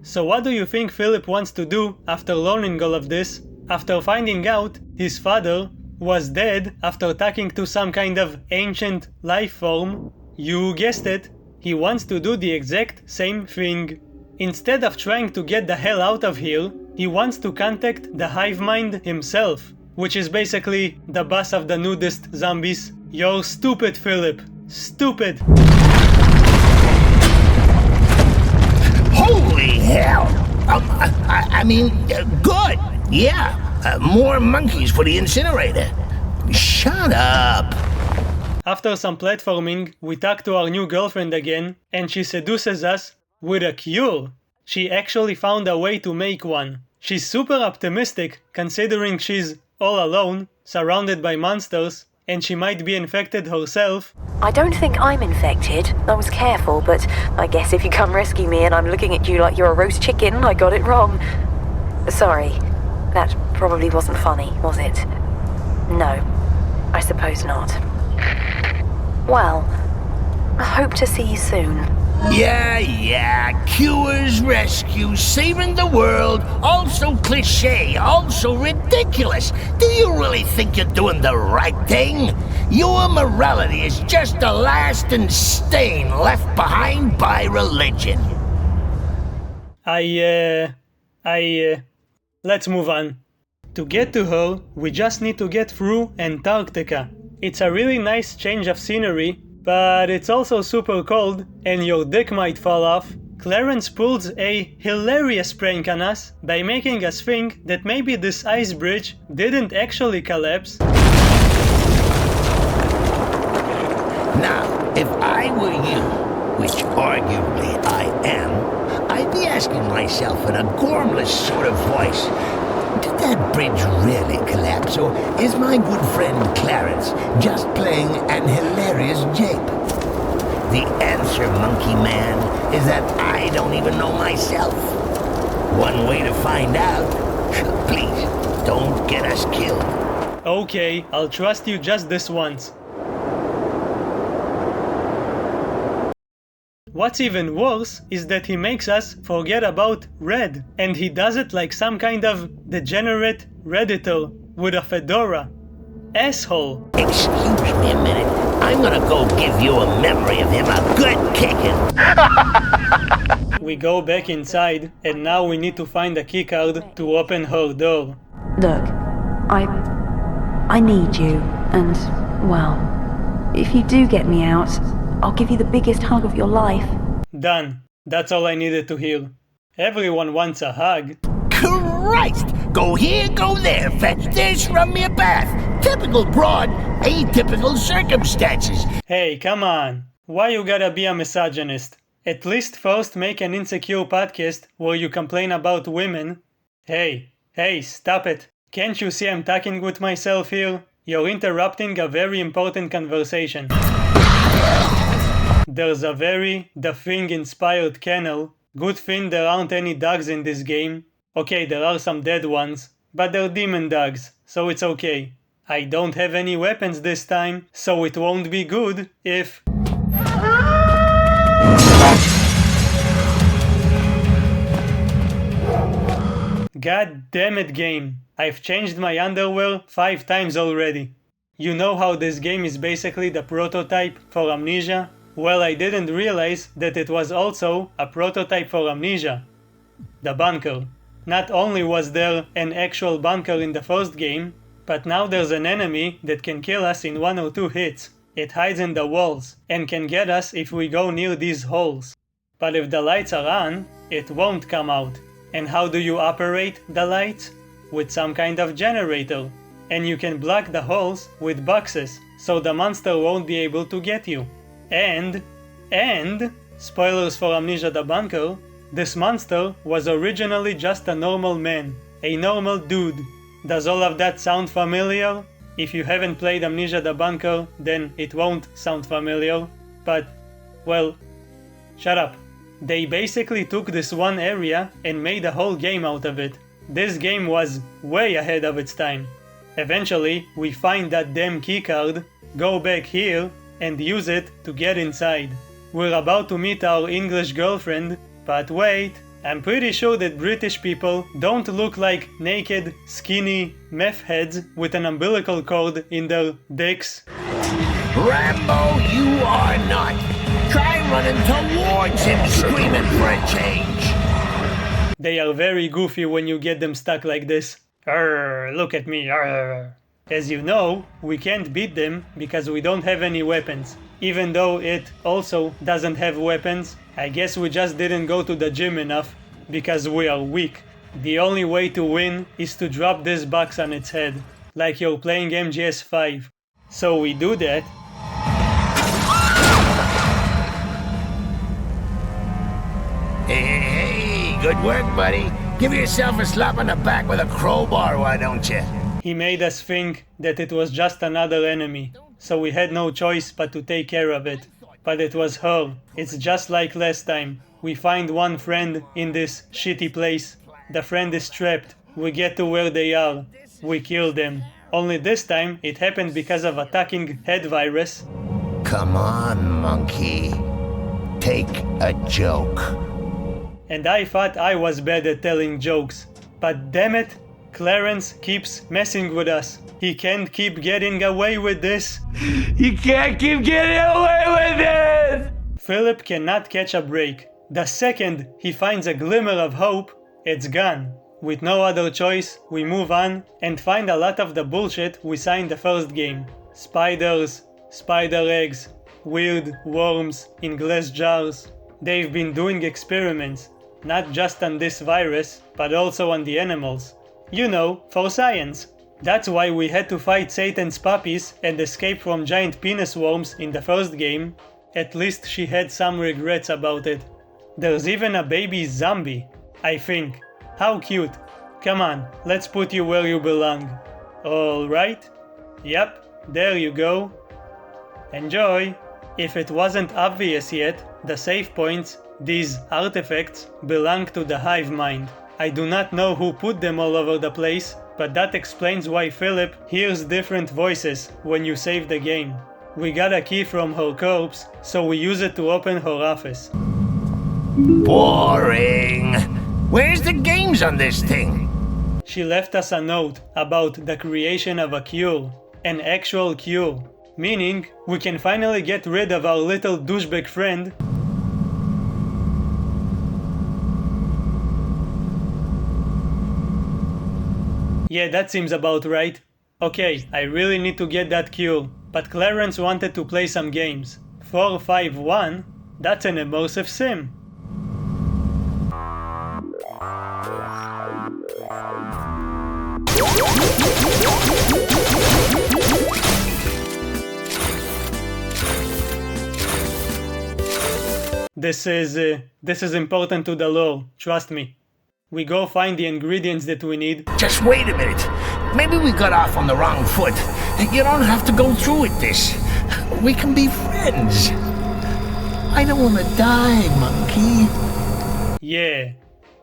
So what do you think Philip wants to do after learning all of this? After finding out his father was dead after talking to some kind of ancient life form? You guessed it, he wants to do the exact same thing. Instead of trying to get the hell out of here, he wants to contact the hive mind himself, which is basically the boss of the nudist zombies. You're stupid, Philip. Stupid. Holy hell! I mean, good. Yeah, more monkeys for the incinerator. Shut up. After some platforming, we talk to our new girlfriend again, and she seduces us with a cure. She actually found a way to make one. She's super optimistic, considering she's all alone, surrounded by monsters, and she might be infected herself. I don't think I'm infected. I was careful, but I guess if you come rescue me and I'm looking at you like you're a roast chicken, I got it wrong. Sorry, that probably wasn't funny, was it? No, I suppose not. Well, I hope to see you soon. Yeah, cures, rescues, saving the world, also cliché, also ridiculous. Do you really think you're doing the right thing? Your morality is just a lasting stain left behind by religion. Let's move on. To get to her, we just need to get through Antarctica. It's a really nice change of scenery, but it's also super cold, and your dick might fall off. Clarence pulls a hilarious prank on us by making us think that maybe this ice bridge didn't actually collapse. Now, if I were you, which arguably I am, I'd be asking myself in a gormless sort of voice, did that bridge really collapse, or is my good friend Clarence just playing an hilarious jape? The answer, monkey man, is that I don't even know myself. One way to find out. Please, don't get us killed. Okay, I'll trust you just this once. What's even worse is that he makes us forget about Red, and he does it like some kind of degenerate Redditor with a fedora. Asshole! Excuse me a minute. I'm gonna go give you a memory of him a good kicking. We go back inside, and now we need to find a keycard to open her door. Look, I need you, and, well, if you do get me out, I'll give you the biggest hug of your life. Done. That's all I needed to hear. Everyone wants a hug. Christ! Go here, go there, fetch this, run me a bath. Typical broad, atypical circumstances. Hey, come on. Why you gotta be a misogynist? At least first make an insecure podcast where you complain about women. Hey, stop it. Can't you see I'm talking with myself here? You're interrupting a very important conversation. There's a very The Thing-inspired kennel. Good thing there aren't any dogs in this game. Okay, there are some dead ones, but they're demon dogs, so it's okay. I don't have any weapons this time, so it won't be good if... God damn it, game. I've changed my underwear 5 times already. You know how this game is basically the prototype for Amnesia? Well, I didn't realize that it was also a prototype for Amnesia. The bunker. Not only was there an actual bunker in the first game, but now there's an enemy that can kill us in 1 or 2 hits. It hides in the walls and can get us if we go near these holes. But if the lights are on, it won't come out. And how do you operate the lights? With some kind of generator. And you can block the holes with boxes, so the monster won't be able to get you. And, spoilers for Amnesia the Bunker, this monster was originally just a normal man. A normal dude. Does all of that sound familiar? If you haven't played Amnesia the Bunker, then it won't sound familiar. But, well, shut up. They basically took this one area and made a whole game out of it. This game was way ahead of its time. Eventually, we find that damn keycard, go back here, and use it to get inside. We're about to meet our English girlfriend, but wait, I'm pretty sure that British people don't look like naked, skinny meth heads with an umbilical cord in their dicks. Rambo, you are not. Try running towards him screaming for a change. They are very goofy when you get them stuck like this. Arrgh, look at me, arrgh. As you know, we can't beat them because we don't have any weapons. Even though it also doesn't have weapons, I guess we just didn't go to the gym enough because we are weak. The only way to win is to drop this box on its head, like you're playing MGS5. So we do that. Hey, good work, buddy. Give yourself a slap on the back with a crowbar, why don't you? He made us think that it was just another enemy, so we had no choice but to take care of it. But it was her. It's just like last time. We find one friend in this shitty place. The friend is trapped. We get to where they are. We kill them. Only this time it happened because of a talking head virus. Come on, monkey. Take a joke. And I thought I was bad at telling jokes. But damn it, Clarence keeps messing with us. He can't keep getting away with this. You can't keep getting away with it! Philip cannot catch a break. The second he finds a glimmer of hope, it's gone. With no other choice, we move on and find a lot of the bullshit we saw in the first game. Spiders, spider eggs, weird worms in glass jars. They've been doing experiments, not just on this virus, but also on the animals. You know, for science. That's why we had to fight Satan's puppies and escape from giant penis worms in the first game. At least she had some regrets about it. There's even a baby zombie, I think. How cute. Come on, let's put you where you belong. Alright? Yep, there you go. Enjoy! If it wasn't obvious yet, the save points, these artifacts, belong to the hive mind. I do not know who put them all over the place, but that explains why Philip hears different voices when you save the game. We got a key from her corpse, so we use it to open her office. Boring. Where's the games on this thing? She left us a note about the creation of a cure. An actual cure. Meaning, we can finally get rid of our little douchebag friend. Yeah, that seems about right. Okay, I really need to get that cure, but Clarence wanted to play some games. 451? That's an immersive sim. This is important to the lore, trust me. We go find the ingredients that we need. Just wait a minute. Maybe we got off on the wrong foot. You don't have to go through with this. We can be friends. I don't want to die, monkey. Yeah.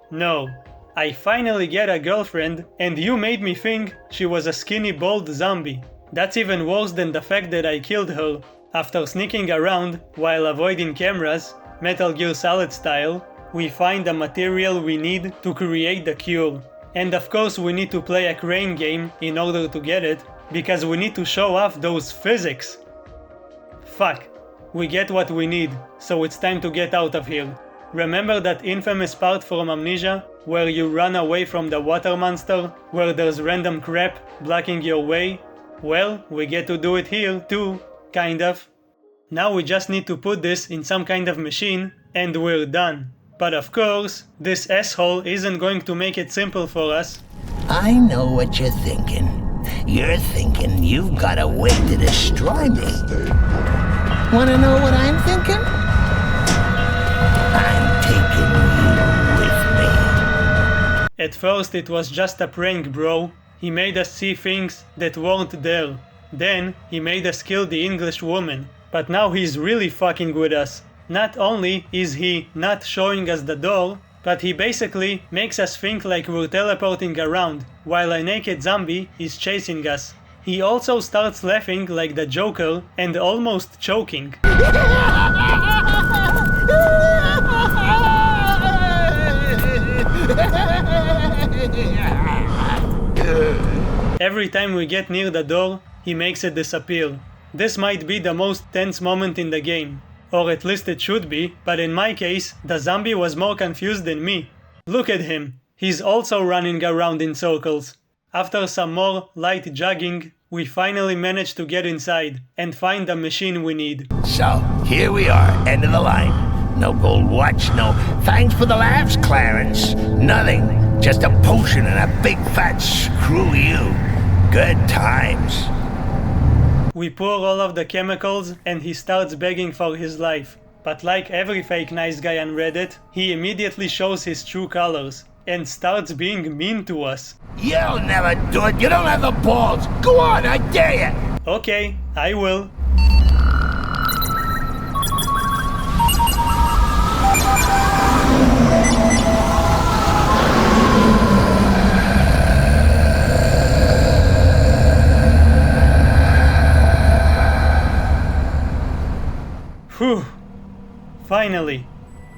No. I finally get a girlfriend, and you made me think she was a skinny bald zombie. That's even worse than the fact that I killed her after sneaking around while avoiding cameras, Metal Gear Solid style. We find the material we need to create the cure. And of course we need to play a crane game in order to get it, because we need to show off those physics. Fuck. We get what we need, so it's time to get out of here. Remember that infamous part from Amnesia, where you run away from the water monster, where there's random crap blocking your way? Well, we get to do it here too, kind of. Now we just need to put this in some kind of machine, and we're done. But of course, this asshole isn't going to make it simple for us. I know what you're thinking. You're thinking you've got a way to destroy me. Wanna know what I'm thinking? I'm taking you with me. At first it was just a prank, bro. He made us see things that weren't there. Then he made us kill the English woman. But now he's really fucking with us. Not only is he not showing us the door, but he basically makes us think like we're teleporting around, while a naked zombie is chasing us. He also starts laughing like the Joker and almost choking. Every time we get near the door, he makes it disappear. This might be the most tense moment in the game. Or at least it should be, but in my case, the zombie was more confused than me. Look at him. He's also running around in circles. After some more light jogging, we finally managed to get inside and find the machine we need. So, here we are, end of the line. No gold watch, no thanks for the laughs, Clarence. Nothing. Just a potion and a big fat screw you. Good times. We pour all of the chemicals and he starts begging for his life. But like every fake nice guy on Reddit, he immediately shows his true colors and starts being mean to us. You'll never do it, you don't have the balls. Go on, I dare you. Okay, I will. Whew. Finally.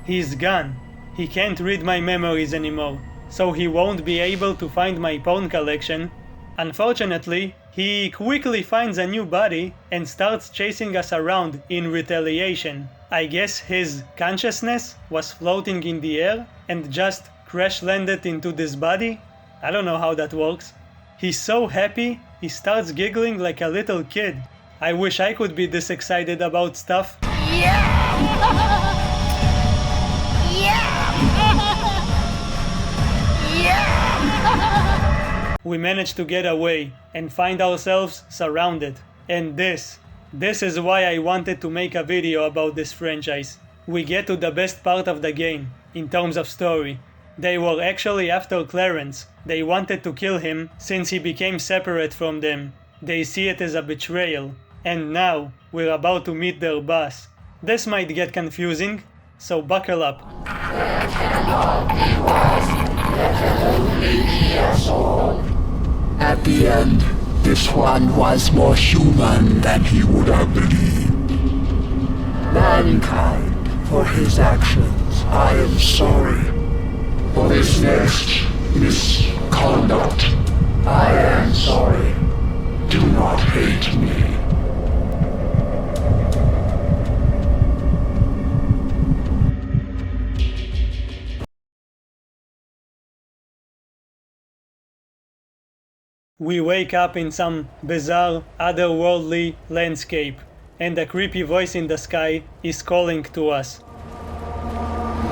He's gone. He can't read my memories anymore, so he won't be able to find my porn collection. Unfortunately, he quickly finds a new body and starts chasing us around in retaliation. I guess his consciousness was floating in the air and just crash landed into this body? I don't know how that works. He's so happy, he starts giggling like a little kid. I wish I could be this excited about stuff. We managed to get away and find ourselves surrounded. And this is why I wanted to make a video about this franchise. We get to the best part of the game, in terms of story. They were actually after Clarence. They wanted to kill him since he became separate from them. They see it as a betrayal. And now, we're about to meet their boss. This might get confusing, so buckle up. At the end, This one was more human than he would have believed. Mankind, for his actions, I am sorry. For this next misconduct, I am sorry. Do not hate me. We wake up in some bizarre, otherworldly landscape, and a creepy voice in the sky is calling to us.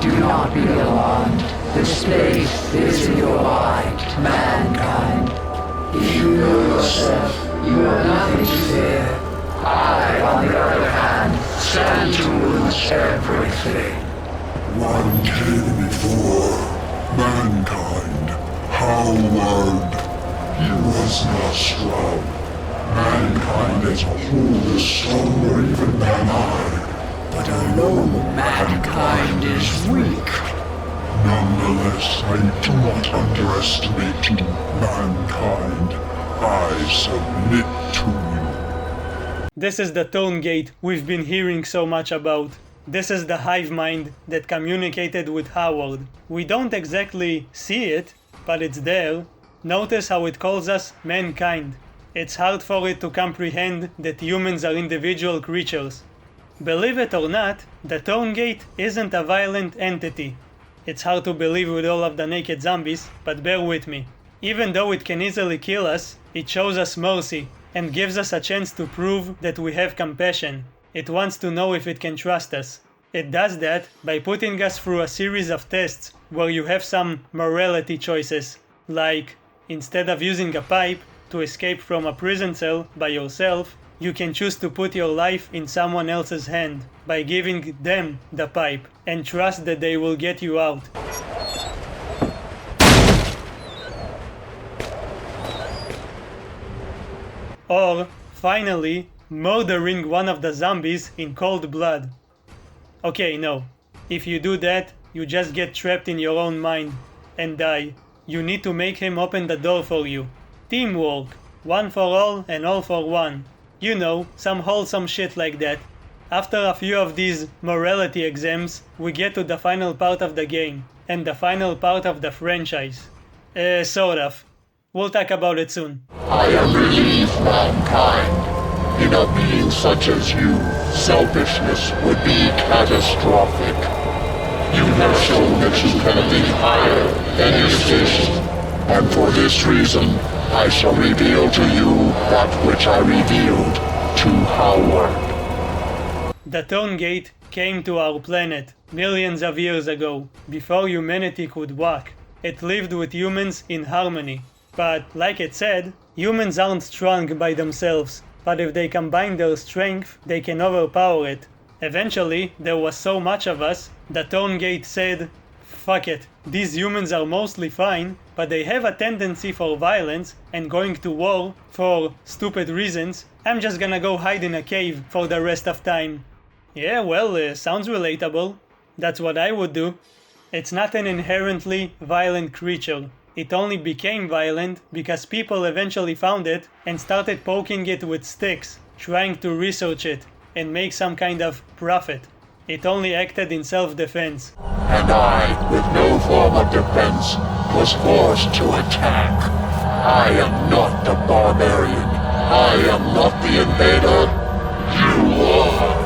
Do not be alarmed. This place is in your mind, mankind. If you know yourself, you have nothing to fear. I, on the other hand, stand to lose everything. One came before mankind. Howard. He was not strong. Mankind as a whole is stronger even than I. But I know mankind is weak. Nonetheless, I do not underestimate you, mankind. I submit to you. This is the tone gate we've been hearing so much about. This is the hive mind that communicated with Howard. We don't exactly see it, but it's there. Notice how it calls us mankind. It's hard for it to comprehend that humans are individual creatures. Believe it or not, the tone gate isn't a violent entity. It's hard to believe with all of the naked zombies, but bear with me. Even though it can easily kill us, it shows us mercy and gives us a chance to prove that we have compassion. It wants to know if it can trust us. It does that by putting us through a series of tests where you have some morality choices, like instead of using a pipe to escape from a prison cell by yourself, you can choose to put your life in someone else's hand by giving them the pipe and trust that they will get you out. Or, finally, murdering one of the zombies in cold blood. Okay, no. If you do that, you just get trapped in your own mind and die. You need to make him open the door for you. Teamwork. One for all and all for one. You know, some wholesome shit like that. After a few of these morality exams, we get to the final part of the game. And the final part of the franchise. Sort of. We'll talk about it soon. I am relieved, mankind. In a being such as you, selfishness would be catastrophic. You have shown that you can think higher than your station, and for this reason, I shall reveal to you that which I revealed to Howard. The Tone Gate came to our planet millions of years ago, before humanity could walk. It lived with humans in harmony. But, like it said, humans aren't strong by themselves, but if they combine their strength, they can overpower it. Eventually, there was so much of us, the Tone Gate said, fuck it, these humans are mostly fine, but they have a tendency for violence and going to war for stupid reasons. I'm just gonna go hide in a cave for the rest of time. Yeah, well, sounds relatable. That's what I would do. It's not an inherently violent creature. It only became violent because people eventually found it and started poking it with sticks, trying to research it and make some kind of profit. It only acted in self-defense. And I, with no form of defense, was forced to attack. I am not the barbarian. I am not the invader. You are.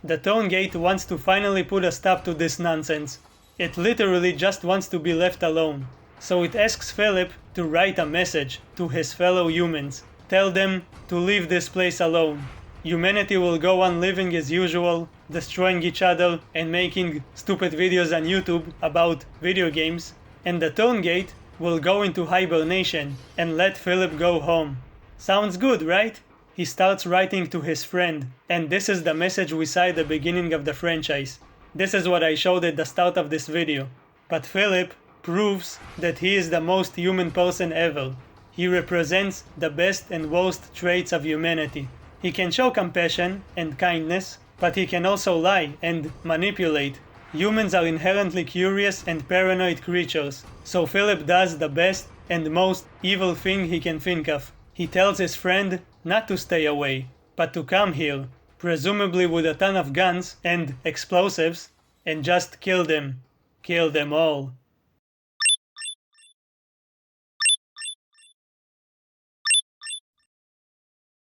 The Tone Gate wants to finally put a stop to this nonsense. It literally just wants to be left alone. So it asks Philip to write a message to his fellow humans. Tell them to leave this place alone. Humanity will go on living as usual, destroying each other and making stupid videos on YouTube about video games. And the Tone Gate will go into hibernation and let Philip go home. Sounds good, right? He starts writing to his friend, and this is the message we saw at the beginning of the franchise. This is what I showed at the start of this video. But Philip proves that he is the most human person ever. He represents the best and worst traits of humanity. He can show compassion and kindness, but he can also lie and manipulate. Humans are inherently curious and paranoid creatures, so Philip does the best and most evil thing he can think of. He tells his friend not to stay away, but to come here, presumably with a ton of guns and explosives, and just kill them. Kill them all.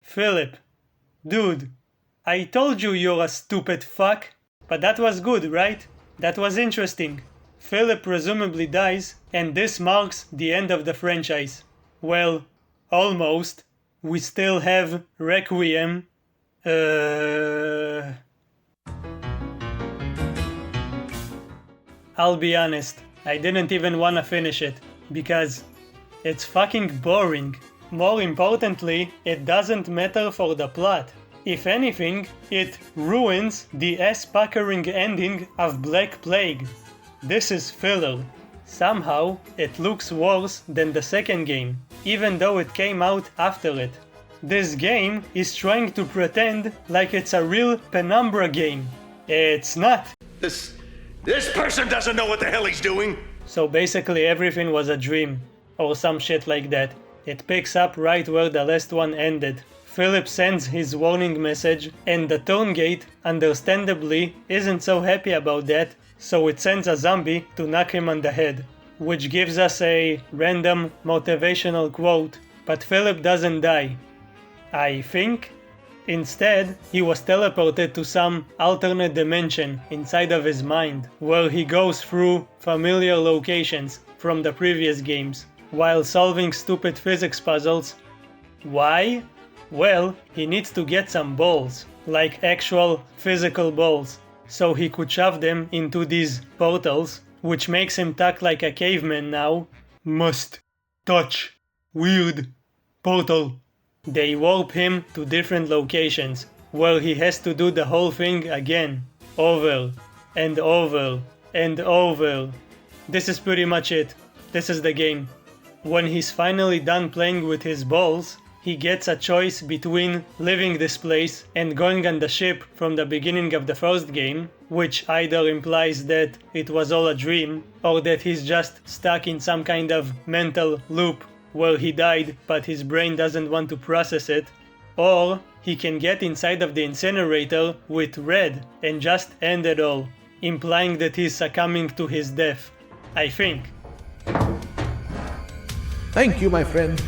Philip. Dude. I told you you're a stupid fuck. But that was good, right? That was interesting. Philip presumably dies, and this marks the end of the franchise. Well, almost. We still have Requiem. I'll be honest, I didn't even wanna finish it, because it's fucking boring. More importantly, it doesn't matter for the plot. If anything, it ruins the ass-puckering ending of Black Plague. This is filler. Somehow, it looks worse than the second game, even though it came out after it. This game is trying to pretend like it's a real Penumbra game. It's not. This person doesn't know what the hell he's doing! So basically everything was a dream, or some shit like that. It picks up right where the last one ended. Philip sends his warning message, and the Tone Gate, understandably, isn't so happy about that, so it sends a zombie to knock him on the head, which gives us a random motivational quote, but Philip doesn't die. I think. Instead, he was teleported to some alternate dimension inside of his mind, where he goes through familiar locations from the previous games, while solving stupid physics puzzles. Why? Well, he needs to get some balls, like actual physical balls, so he could shove them into these portals, which makes him talk like a caveman now. Must touch weird portal. They warp him to different locations, where he has to do the whole thing again, over and over and over. This is pretty much it. This is the game. When he's finally done playing with his balls, he gets a choice between leaving this place and going on the ship from the beginning of the first game, which either implies that it was all a dream, or that he's just stuck in some kind of mental loop where he died but his brain doesn't want to process it, or he can get inside of the incinerator with Red and just end it all, implying that he's succumbing to his death. I think. Thank you, my friend.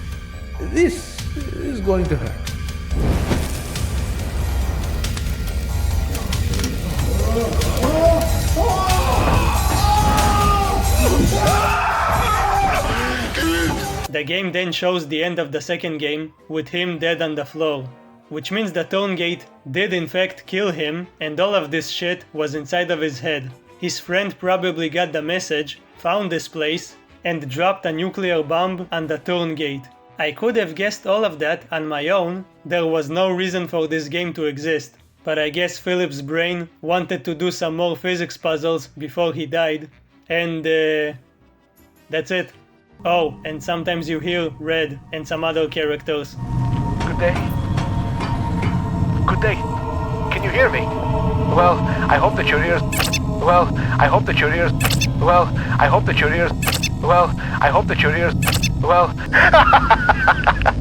This is going to hurt. The game then shows the end of the second game, with him dead on the floor, which means the Tone Gate did in fact kill him, and all of this shit was inside of his head. His friend probably got the message, found this place, and dropped a nuclear bomb on the Tone Gate. I could have guessed all of that on my own, there was no reason for this game to exist, but I guess Philip's brain wanted to do some more physics puzzles before he died, and that's it. Oh, and sometimes you hear Red and some other characters. Good day. Good day. Can you hear me? Well, I hope that your ears... Well, I hope that your ears... Well, I hope that your ears... Well, I hope that your ears... Well...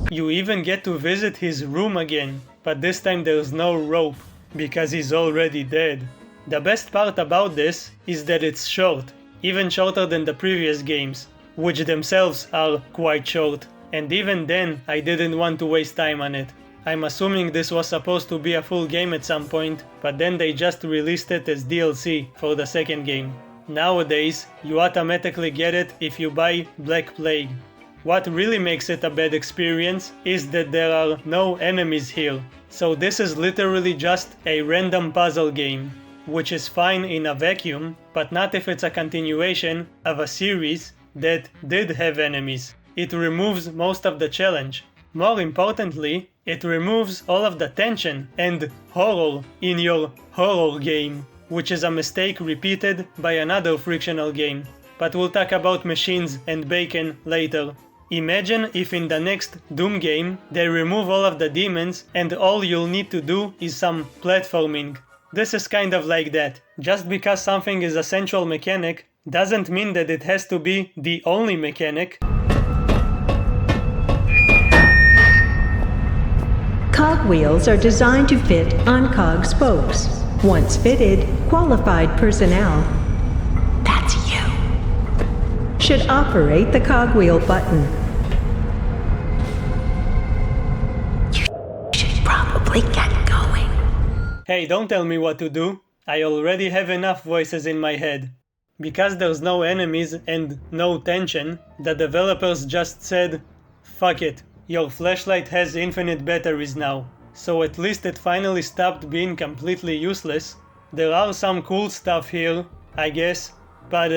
You even get to visit his room again, but this time there's no rope, because he's already dead. The best part about this is that it's short, even shorter than the previous games, which themselves are quite short, and even then I didn't want to waste time on it. I'm assuming this was supposed to be a full game at some point, but then they just released it as DLC for the second game. Nowadays, you automatically get it if you buy Black Plague. What really makes it a bad experience is that there are no enemies here, so this is literally just a random puzzle game, which is fine in a vacuum, but not if it's a continuation of a series that did have enemies. It removes most of the challenge. More importantly, it removes all of the tension and horror in your horror game, which is a mistake repeated by another Frictional game. But we'll talk about machines and bacon later. Imagine if in the next Doom game they remove all of the demons and all you'll need to do is some platforming. This is kind of like that. Just because something is a central mechanic doesn't mean that it has to be the only mechanic. Cogwheels are designed to fit on cog spokes. Once fitted, qualified personnel, that's you, should operate the cogwheel button. You should probably get going. Hey, don't tell me what to do. I already have enough voices in my head. Because there's no enemies and no tension, the developers just said, fuck it, your flashlight has infinite batteries now. So at least it finally stopped being completely useless. There are some cool stuff here, I guess, but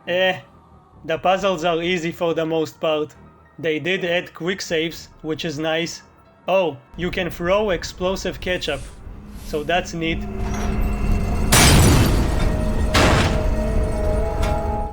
the puzzles are easy for the most part. They did add quick saves, which is nice. Oh, you can throw explosive ketchup, so that's neat.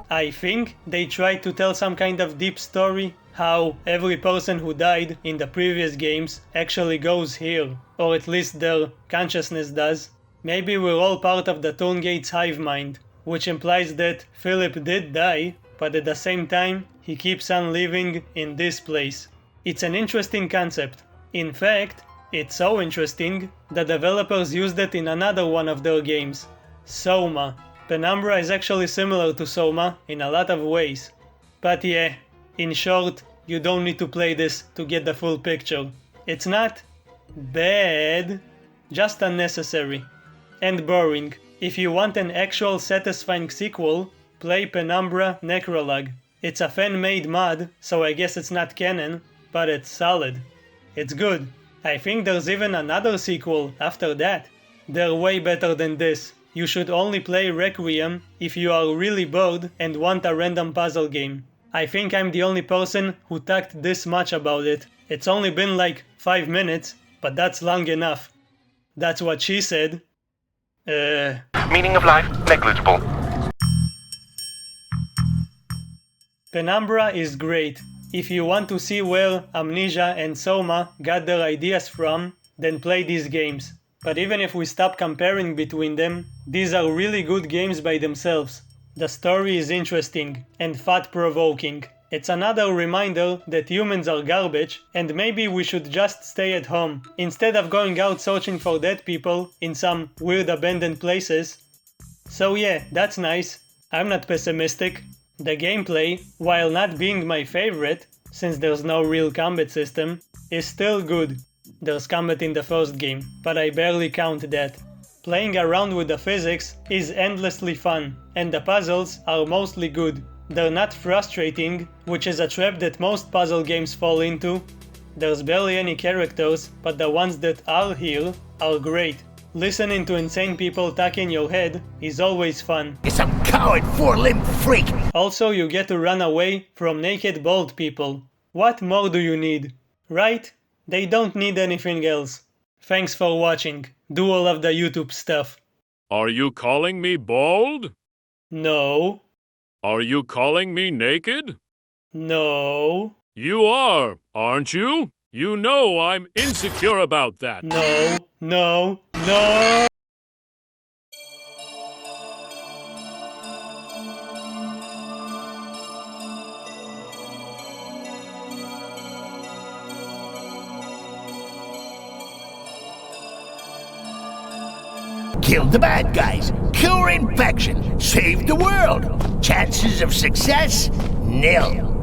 I think they tried to tell some kind of deep story, how every person who died in the previous games actually goes here, or at least their consciousness does. Maybe we're all part of the Tourgate's hive mind, which implies that Philip did die, but at the same time he keeps on living in this place. It's an interesting concept. In fact, it's so interesting, the developers used it in another one of their games, Soma. Penumbra is actually similar to Soma in a lot of ways. But yeah, in short, you don't need to play this to get the full picture. It's not bad, just unnecessary. And boring. If you want an actual satisfying sequel, play Penumbra Necrolog. It's a fan-made mod, so I guess it's not canon, but it's solid. It's good. I think there's even another sequel after that. They're way better than this. You should only play Requiem if you are really bored and want a random puzzle game. I think I'm the only person who talked this much about it. It's only been like 5 minutes, but that's long enough. That's what she said. Meaning of life, negligible. Penumbra is great. If you want to see where Amnesia and Soma got their ideas from, then play these games. But even if we stop comparing between them, these are really good games by themselves. The story is interesting and thought-provoking. It's another reminder that humans are garbage and maybe we should just stay at home, instead of going out searching for dead people in some weird abandoned places. So yeah, that's nice. I'm not pessimistic. The gameplay, while not being my favorite, since there's no real combat system, is still good. There's combat in the first game, but I barely count that. Playing around with the physics is endlessly fun, and the puzzles are mostly good. They're not frustrating, which is a trap that most puzzle games fall into. There's barely any characters, but the ones that are here are great. Listening to insane people talk in your head is always fun. You're some coward, four-limbed freak! Also, you get to run away from naked bald people. What more do you need? Right? They don't need anything else. Thanks for watching. Do all of the YouTube stuff. Are you calling me bald? No. Are you calling me naked? No. You are, aren't you? You know I'm insecure about that. No, no, no! Kill the bad guys, cure infection, save the world. Chances of success? Nil.